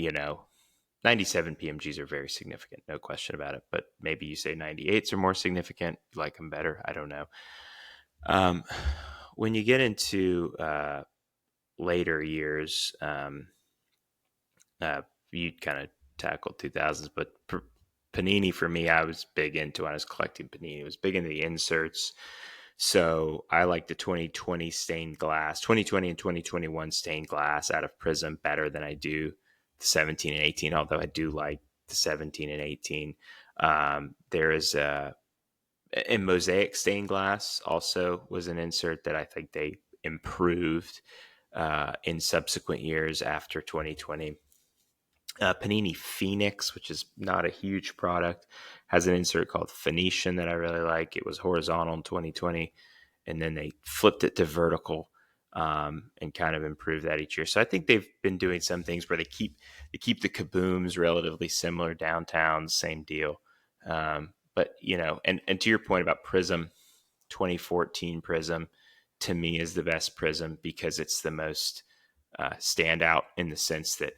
97 PMGs are very significant, no question about it. But maybe you say 98s are more significant, you like them better. I don't know. Um, when you get into later years, uh, you kind of tackled 2000s, but Panini for me, I was big into when I was collecting Panini. I was big into the inserts. So I like the 2020 stained glass, 2020 and 2021 stained glass out of Prism better than I do the 17 and 18, although I do like the 17 and 18. There is in Mosaic stained glass also was an insert that I think they improved in subsequent years after 2020. Panini Phoenix, which is not a huge product, has an insert called Phoenician that I really like. It was horizontal in 2020, and then they flipped it to vertical and kind of improved that each year. So I think they've been doing some things where they keep the kabooms relatively similar, downtowns, same deal. But and to your point about Prism, 2014 Prism to me is the best Prism because it's the most standout in the sense that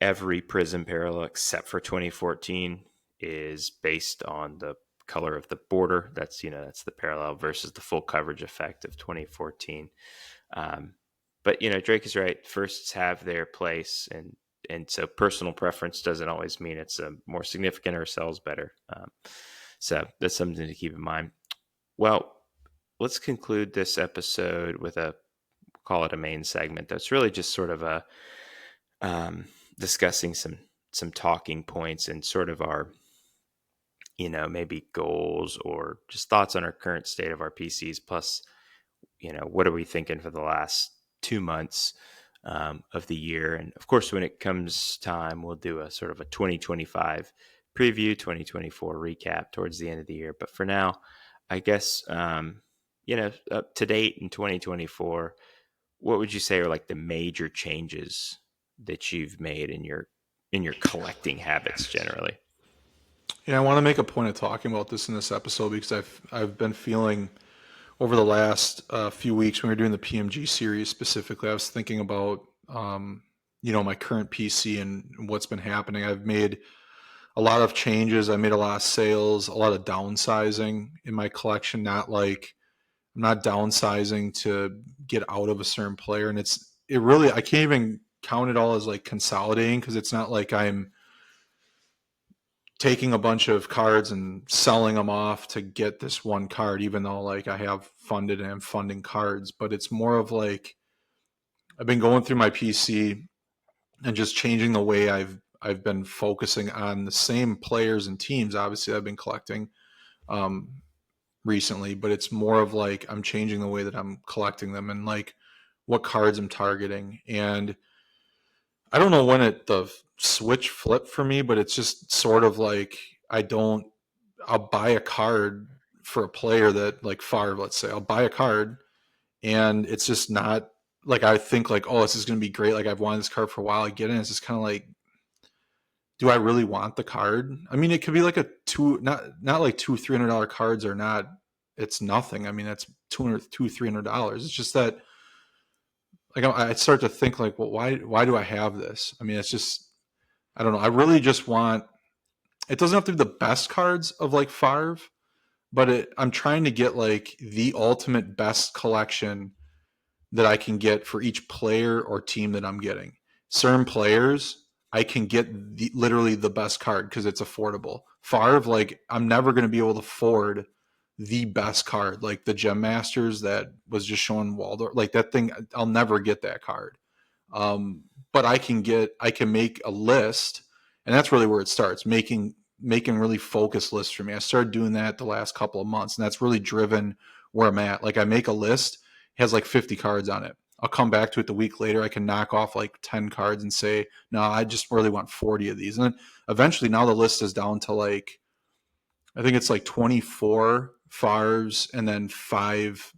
every Prism parallel except for 2014 is based on the color of the border. That's the parallel versus the full coverage effect of 2014. But Drake is right. Firsts have their place, and so personal preference doesn't always mean it's more significant or sells better. So that's something to keep in mind. Well, let's conclude this episode with call it a main segment. That's really just sort of a discussing some talking points and sort of our maybe goals or just thoughts on our current state of our PCs, plus what are we thinking for the last 2 months of the year. And of course, when it comes time, we'll do a sort of a 2025 preview, 2024 recap towards the end of the year. But for now, I guess up to date in 2024, what would you say are like the major changes that you've made in your collecting habits generally? Yeah, I want to make a point of talking about this in this episode because I've been feeling over the last few weeks when we were doing the PMG series specifically, I was thinking about my current PC and what's been happening. I've made a lot of changes. I made a lot of sales, a lot of downsizing in my collection. I'm not downsizing to get out of a certain player, and I can't even count it all as like consolidating because it's not like I'm taking a bunch of cards and selling them off to get this one card, even though like I have funded and I'm funding cards, but it's more of like I've been going through my PC and just changing the way I've been focusing on the same players and teams. Obviously, I've been collecting recently, but it's more of like I'm changing the way that I'm collecting them and like what cards I'm targeting. And I don't know when the switch flipped for me, but it's just sort of like I'll buy a card for a player that like Favre, let's say. I'll buy a card and it's just not like I think like, oh, this is going to be great. Like I've wanted this card for a while. I get it. And it's just kind of like, do I really want the card? I mean, it could be like not like $200-$300 cards are not. It's nothing. I mean, that's $200-$300. It's just that like I start to think like, well, why do I have this? I mean, it's just I don't know. I really just want. It doesn't have to be the best cards of like Favre, but I'm trying to get like the ultimate best collection that I can get for each player or team that I'm getting. Certain players, I can get literally the best card because it's affordable. Favre, like I'm never going to be able to afford the best card, like the Gem Masters that was just showing Waldorf, like that thing. I'll never get that card, but I can make a list, and that's really where it starts. Making really focused lists for me. I started doing that the last couple of months, and that's really driven where I'm at. Like I make a list, it has like 50 cards on it. I'll come back to it the week later. I can knock off like 10 cards and say, no, I just really want 40 of these. And then eventually now the list is down to like, I think it's like 24 Favres and then 5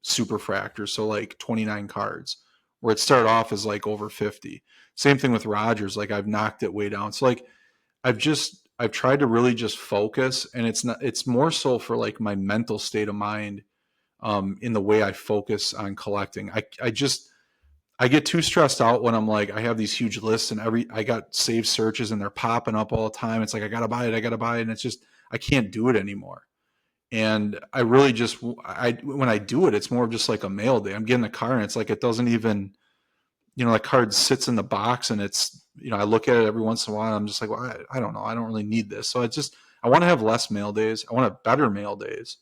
superfractors. So like 29 cards where it started off as like over 50. Same thing with Rodgers. Like I've knocked it way down. So like I've I've tried to really just focus, and it's more so for like my mental state of mind, in the way I focus on collecting. I get too stressed out when I'm like, I have these huge lists and I got saved searches and they're popping up all the time. It's like, I got to buy it. I got to buy it. And it's just, I can't do it anymore. And I really just, when I do it, it's more of just like a mail day. I'm getting a car and it's like, it doesn't even, that card sits in the box and it's, I look at it every once in a while. And I'm just like, well, I don't know. I don't really need this. So I want to have less mail days. I want to have better mail days.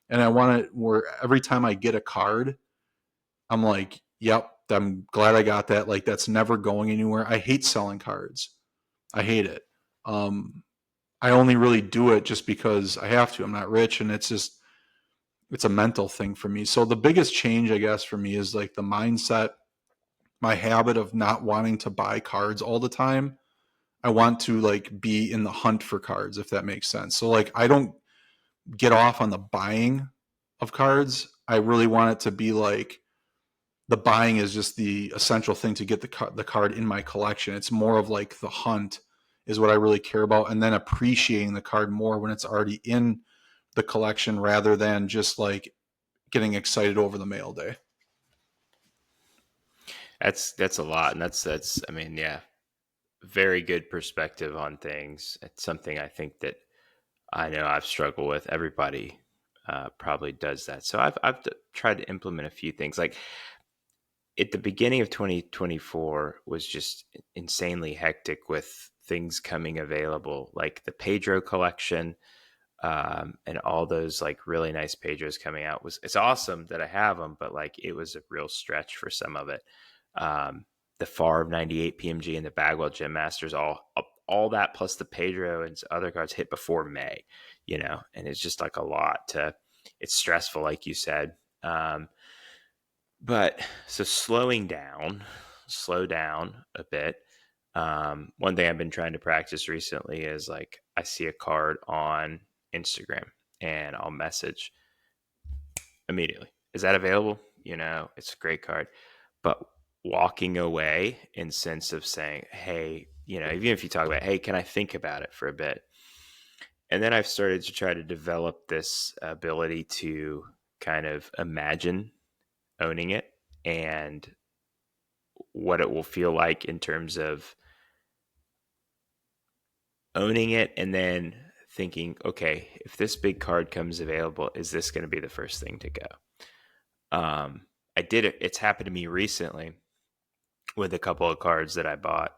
And I want it where every time I get a card, I'm like, yep, I'm glad I got that. Like, that's never going anywhere. I hate selling cards. I hate it. Um, I only really do it just because I have to. I'm not rich, and it's a mental thing for me. So the biggest change, I guess, for me is like the mindset, my habit of not wanting to buy cards all the time. I want to like be in the hunt for cards, if that makes sense. So like I don't get off on the buying of cards. I really want it to be like the buying is just the essential thing to get the card in my collection. It's more of like the hunt is what I really care about, and then appreciating the card more when it's already in the collection rather than just like getting excited over the mail day. That's a lot, and that's I mean, yeah, very good perspective on things. It's something I think that I know I've struggled with. Everybody probably does that. So I've tried to implement a few things. Like at the beginning of 2024 was just insanely hectic with things coming available, like the Pedro collection, and all those like really nice Pedros coming out. It's awesome that I have them, but like it was a real stretch for some of it. Um, the Favre 98 PMG and the Bagwell Gym Masters, all that plus the Pedro and other cards hit before May, and it's just like a lot to. It's stressful, like you said. But so slow down a bit. One thing I've been trying to practice recently is like I see a card on Instagram and I'll message immediately. Is that available? It's a great card. But walking away in sense of saying, hey, even if you talk about, hey, can I think about it for a bit? And then I've started to try to develop this ability to kind of imagine owning it and what it will feel like in terms of owning it and then thinking, okay, if this big card comes available, is this going to be the first thing to go? I did it. It's happened to me recently with a couple of cards that I bought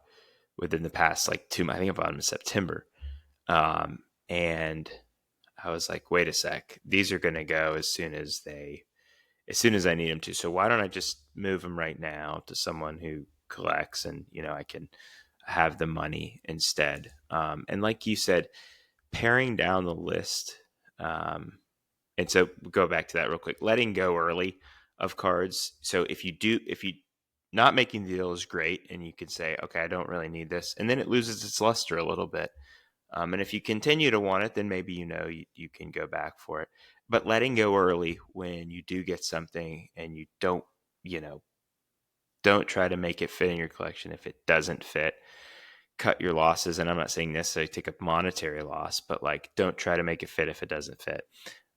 within the past like 2 months. I think I bought them in September. And I was like, wait a sec, these are going to go as soon as I need them to. So why don't I just move them right now to someone who collects and, I can have the money instead. And like you said, paring down the list. And so go back to that real quick, letting go early of cards. So if you not making the deal is great. And you could say, okay, I don't really need this. And then it loses its luster a little bit. And if you continue to want it, then maybe you can go back for it. But letting go early when you do get something and you don't try to make it fit in your collection. If it doesn't fit, cut your losses. And I'm not saying necessarily take a monetary loss, but like don't try to make it fit if it doesn't fit.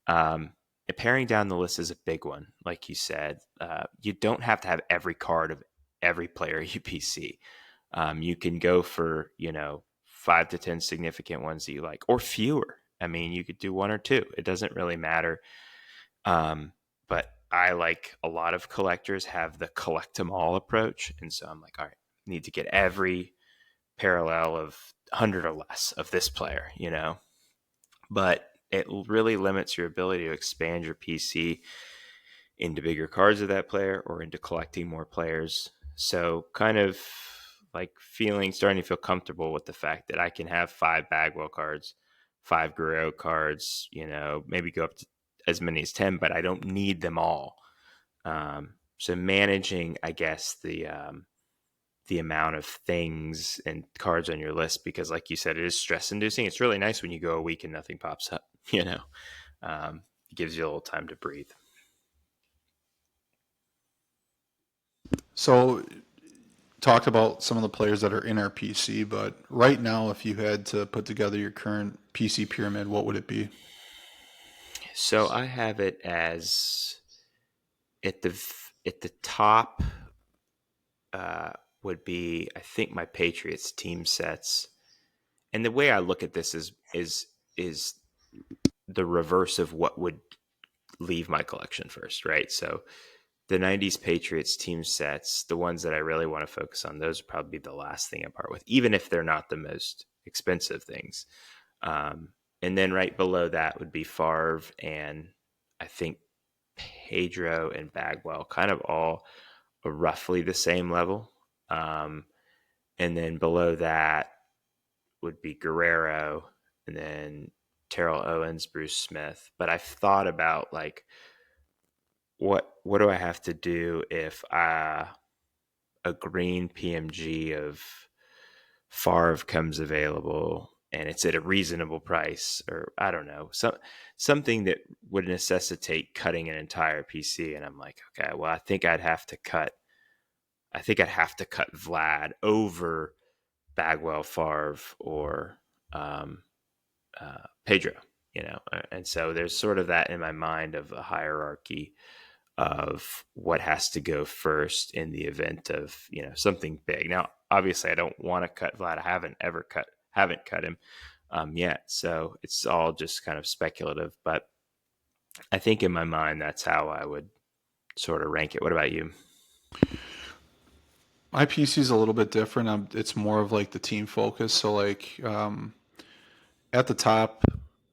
And paring down the list is a big one. Like you said, you don't have to have every card of every player UPC. You can go for, 5 to 10 significant ones that you like, or fewer. I mean, you could do one or two. It doesn't really matter. But I, like a lot of collectors, have the collect them all approach. And so I'm like, all right, I need to get every parallel of 100 or less of this player, But it really limits your ability to expand your PC into bigger cards of that player or into collecting more players. So kind of like starting to feel comfortable with the fact that I can have 5 Bagwell cards, 5 Guerrero cards, maybe go up to as many as 10, but I don't need them all. So managing, I guess, the amount of things and cards on your list, because like you said, it is stress inducing. It's really nice when you go a week and nothing pops up, it gives you a little time to breathe. So talked about some of the players that are in our PC, but right now, if you had to put together your current PC pyramid, what would it be? So I have it as at the top uh, would be, I think, my Patriots team sets. And the way I look at this is the reverse of what would leave my collection first, right? So the 90s Patriots team sets, the ones that I really want to focus on, those would probably be the last thing I part with, even if they're not the most expensive things. And then right below that would be Favre and I think Pedro and Bagwell, kind of all roughly the same level. Um, and then below that would be Guerrero, and then Terrell Owens, Bruce Smith. But I've thought about like what do I have to do if a green PMG of Favre comes available and it's at a reasonable price, or I don't know, something that would necessitate cutting an entire PC. And I'm like, okay, well, I think I'd have to cut Vlad over Bagwell, Favre, or um, Pedro, and so there's sort of that in my mind of a hierarchy of what has to go first in the event of something big. Now, obviously, I don't want to cut Vlad. I haven't cut him yet, so it's all just kind of speculative. But I think in my mind, that's how I would sort of rank it. What about you? My PC is a little bit different. It's more of like the team focus. So like at the top,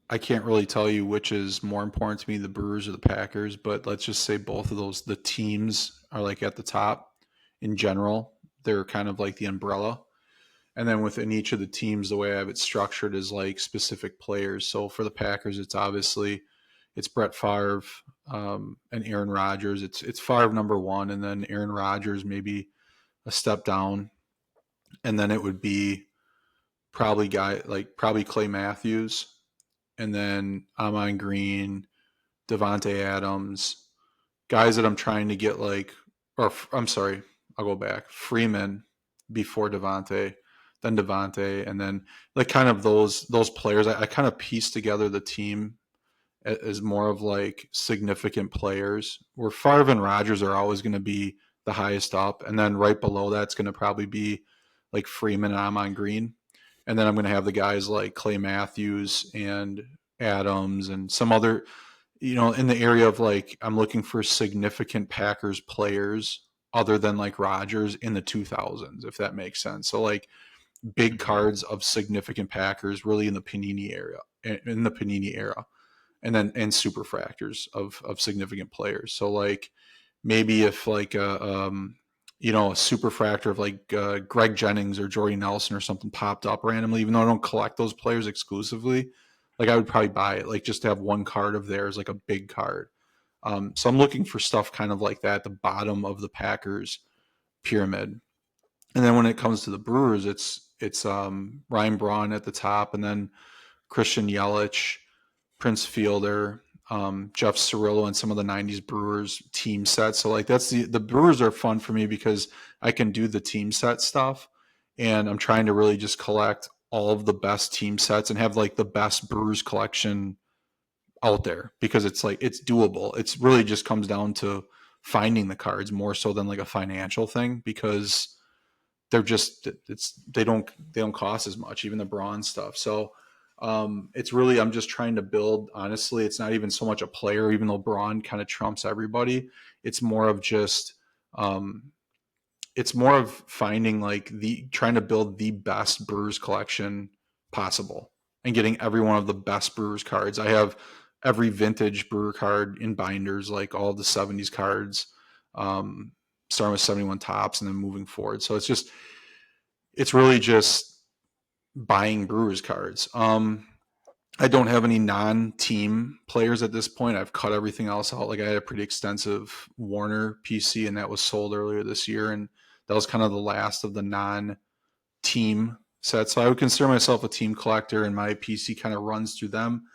I can't really tell you which is more important to me, the Brewers or the Packers, but let's just say both of those, the teams are like at the top in general. They're kind of like the umbrella. And then within each of the teams, the way I have it structured is like specific players. So for the Packers, it's Brett Favre and Aaron Rodgers. It's Favre number one, and then Aaron Rodgers maybe a step down, and then it would be probably Clay Matthews, and then Amon Green, Devontae Adams, guys that I'm trying to get I'm sorry, I'll go back. Freeman before Devontae, then Devontae, and then like kind of those players. I kind of piece together the team as more of like significant players. Where Favre and Rodgers are always going to be the highest up, and then right below that's going to probably be like Freeman and Amon Green, and then I'm going to have the guys like Clay Matthews and Adams and some other, in the area of like I'm looking for significant Packers players other than like Rodgers in the 2000s, if that makes sense. So like big Mm-hmm. cards of significant Packers really in the Panini era, and then and superfractors of significant players. So like maybe if like a superfractor of like Greg Jennings or Jordy Nelson or something popped up randomly, even though I don't collect those players exclusively, like I would probably buy it, like just to have one card of theirs, like a big card. So I'm looking for stuff kind of like that at the bottom of the Packers pyramid. And then when it comes to the Brewers, it's Ryan Braun at the top, and then Christian Yelich, Prince Fielder, Jeff Cirillo, and some of the '90s Brewers team sets. So like that's the Brewers are fun for me because I can do the team set stuff, and I'm trying to really just collect all of the best team sets and have like the best Brewers collection out there because it's like it's doable. It's really just comes down to finding the cards more so than like a financial thing because they're just they don't cost as much, even the bronze stuff. So it's really I'm just trying to build. Honestly, it's not even so much a player, even though Braun kind of trumps everybody. It's more of just um, it's more of finding like the trying to build the best Brewers collection possible and getting every one of the best Brewers cards. I have every vintage Brewer card in binders, like all the '70s cards, um, starting with 71 tops and then moving forward. So it's really just buying Brewers cards. I don't have any non-team players at this point. I've cut everything else out. Like I had a pretty extensive Warner PC, and that was sold earlier this year, and that was kind of the last of the non-team sets. So I would consider myself a team collector, and my PC kind of runs through them.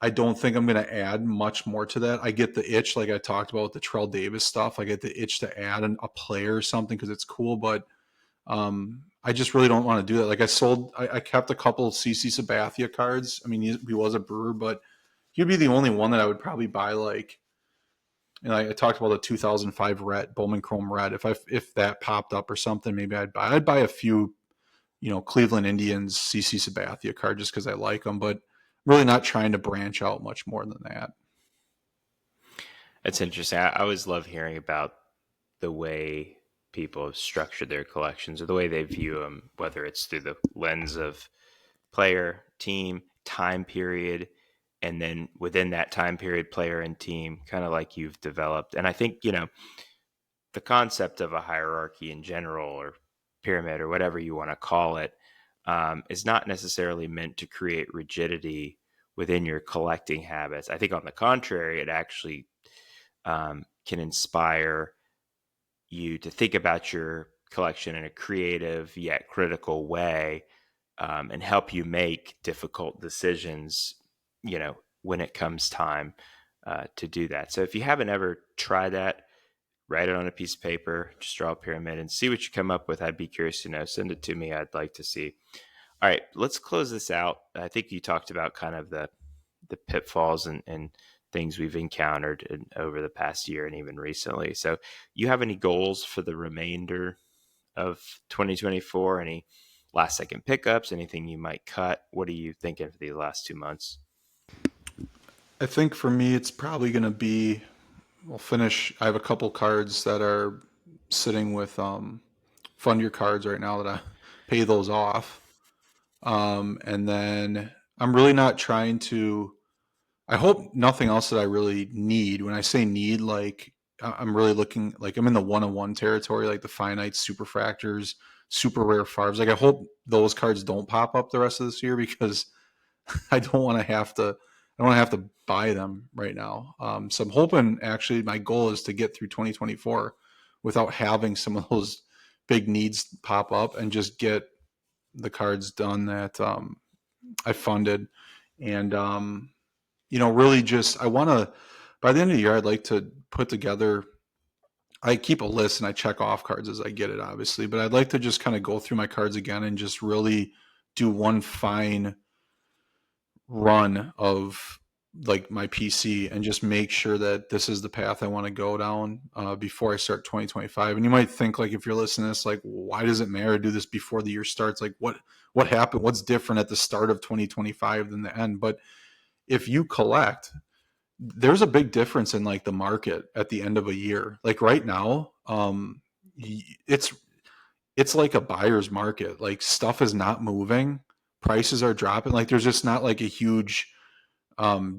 I don't think I'm going to add much more to that. I get the itch, like I talked about with the Terrell Davis stuff. I get the itch to add a player or something because it's cool, but I just really don't want to do that. Like I kept a couple of CC Sabathia cards. I mean, he was a brewer, but he'd be the only one that I would probably buy. Like, I talked about the 2005 red Bowman Chrome red. If that popped up or something, maybe I'd buy a few, Cleveland Indians CC Sabathia card just because I like them, but really not trying to branch out much more than that. It's interesting. I always love hearing about the way people have structured their collections or the way they view them, whether it's through the lens of player, team, time period, and then within that time period, player and team, kind of like you've developed. And I think, the concept of a hierarchy in general or pyramid or whatever you want to call it is not necessarily meant to create rigidity within your collecting habits. I think, on the contrary, it actually can inspire you to think about your collection in a creative yet critical way, and help you make difficult decisions, when it comes time to do that. So if you haven't ever tried that, write it on a piece of paper, just draw a pyramid and see what you come up with. I'd be curious to know. Send it to me. I'd like to see. All right, let's close this out. I think you talked about kind of the pitfalls and things we've encountered over the past year and even recently. So, you have any goals for the remainder of 2024? Any last second pickups? Anything you might cut? What are you thinking for these last 2 months? I think for me, it's probably going to be, we'll finish. I have a couple cards that are sitting with fund your cards right now that I pay those off. And then I'm really not trying to, I hope nothing else that I really need. When I say need, like I'm really looking, like I'm in the 1-on-1 territory, like the finite superfractors, super rare farms. Like I hope those cards don't pop up the rest of this year because I don't want to have to, I don't want to have to buy them right now. So I'm hoping, actually my goal is to get through 2024 without having some of those big needs pop up and just get the cards done that I funded. And, really just, I want to, by the end of the year, I'd like to put together, I keep a list and I check off cards as I get it, obviously, but I'd like to just kind of go through my cards again and just really do one fine run of like my PC and just make sure that this is the path I want to go down before I start 2025. And you might think, like, if you're listening to this, like, why does it matter to do this before the year starts? Like, what happened? What's different at the start of 2025 than the end? But if you collect, there's a big difference in like the market at the end of a year. Like right now, it's it's like a buyer's market. Like stuff is not moving, prices are dropping. Like there's just not like a huge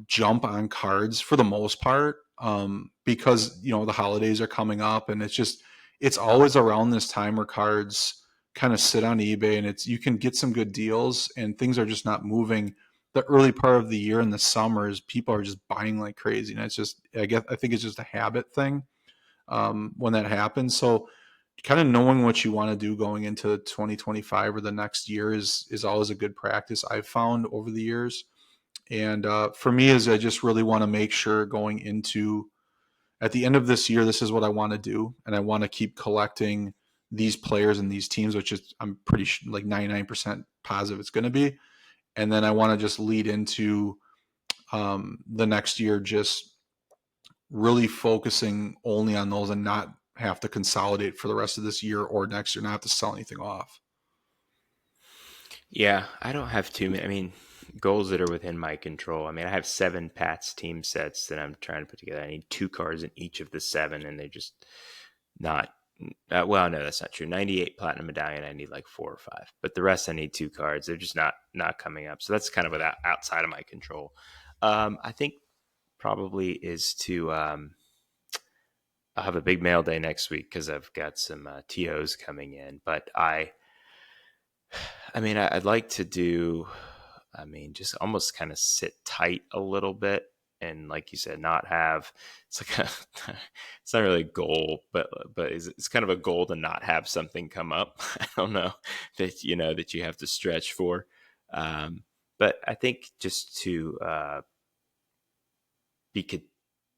jump on cards for the most part, because the holidays are coming up, and it's always around this time where cards kind of sit on eBay, and you can get some good deals, and things are just not moving. The early part of the year in the summers, people are just buying like crazy, and it's just I think it's just a habit thing when that happens. So kind of knowing what you want to do going into 2025 or the next year is always a good practice I've found over the years. And for me, is I just really want to make sure going into at the end of this year, this is what I want to do, and I want to keep collecting these players and these teams, which is I'm pretty like 99% positive it's going to be. And then I want to just lead into the next year, just really focusing only on those and not have to consolidate for the rest of this year or next year, not have to sell anything off. Yeah, I don't have too many. I mean, goals that are within my control. I mean, I have 7 Pats team sets that I'm trying to put together. I need 2 cards in each of the 7, and they're just not. Well, no, that's not true. 98 platinum medallion. I need like 4 or 5, but the rest I need 2 cards. They're just not coming up. So that's kind of without outside of my control. I think probably is to. I'll have a big mail day next week because I've got some TOs coming in, but I mean, I'd like to do, I mean, just almost kind of sit tight a little bit. And like you said, not have, it's like it's not really a goal, but it's kind of a goal to not have something come up. I don't know that you have to stretch for. But I think just to be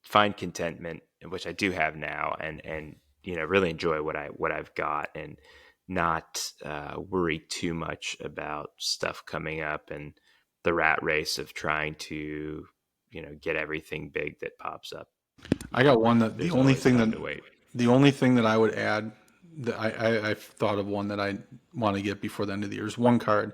find contentment, which I do have now, and really enjoy what I've got, and not worry too much about stuff coming up and the rat race of trying to, get everything big that pops up. I got one that There's always time to wait. the only thing that I would add that I've thought of one that I want to get before the end of the year is one card.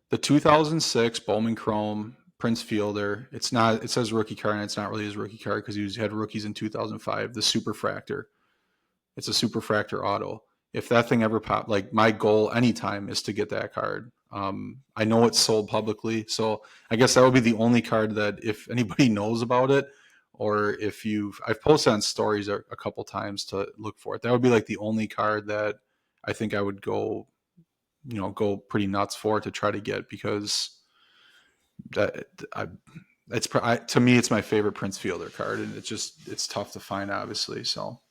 The 2006 Bowman Chrome Prince Fielder. It's not. It says rookie card, and it's not really his rookie card because had rookies in 2005. The Superfractor. It's a Superfractor auto. If that thing ever pop, like my goal anytime is to get that card. I know it's sold publicly, so I guess that would be the only card that if anybody knows about it, or if I've posted on stories a couple times to look for it. That would be like the only card that I think I would go pretty nuts for to try to get because that to me it's my favorite Prince Fielder card, and it's tough to find obviously. So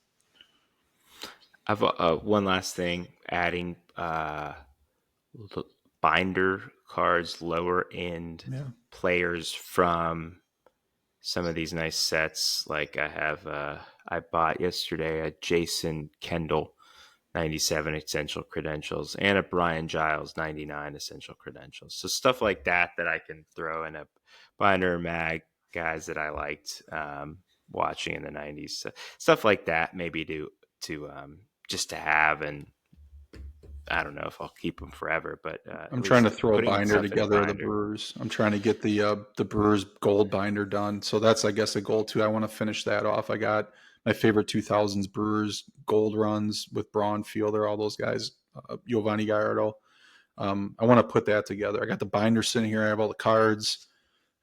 I've one last thing, adding binder cards, lower end yeah, players from some of these nice sets. Like I bought yesterday a Jason Kendall 97 essential credentials and a Brian Giles 99 essential credentials. So stuff like that I can throw in a binder mag, guys that I liked watching in the 90s. So stuff like that maybe to just to have, and I don't know if I'll keep them forever, but I'm at trying to least throw a putting binder stuff in a together of the binder. Brewers. I'm trying to get the Brewers gold binder done. So that's I guess a goal too. I want to finish that off. I got my favorite 2000s Brewers gold runs with Braun Fielder, all those guys, Giovanni Gallardo. I want to put that together. I got the binder sitting here. I have all the cards.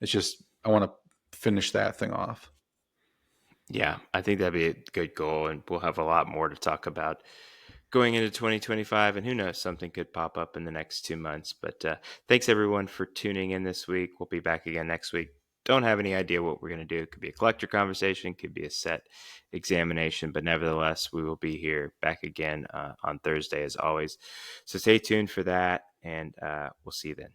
It's just I want to finish that thing off. Yeah, I think that'd be a good goal, and we'll have a lot more to talk about going into 2025, and who knows, something could pop up in the next 2 months. But thanks everyone for tuning in this week. We'll be back again next week. Don't have any idea what we're going to do. It could be a collector conversation, could be a set examination, but nevertheless, we will be here back again on Thursday as always. So stay tuned for that, and we'll see you then.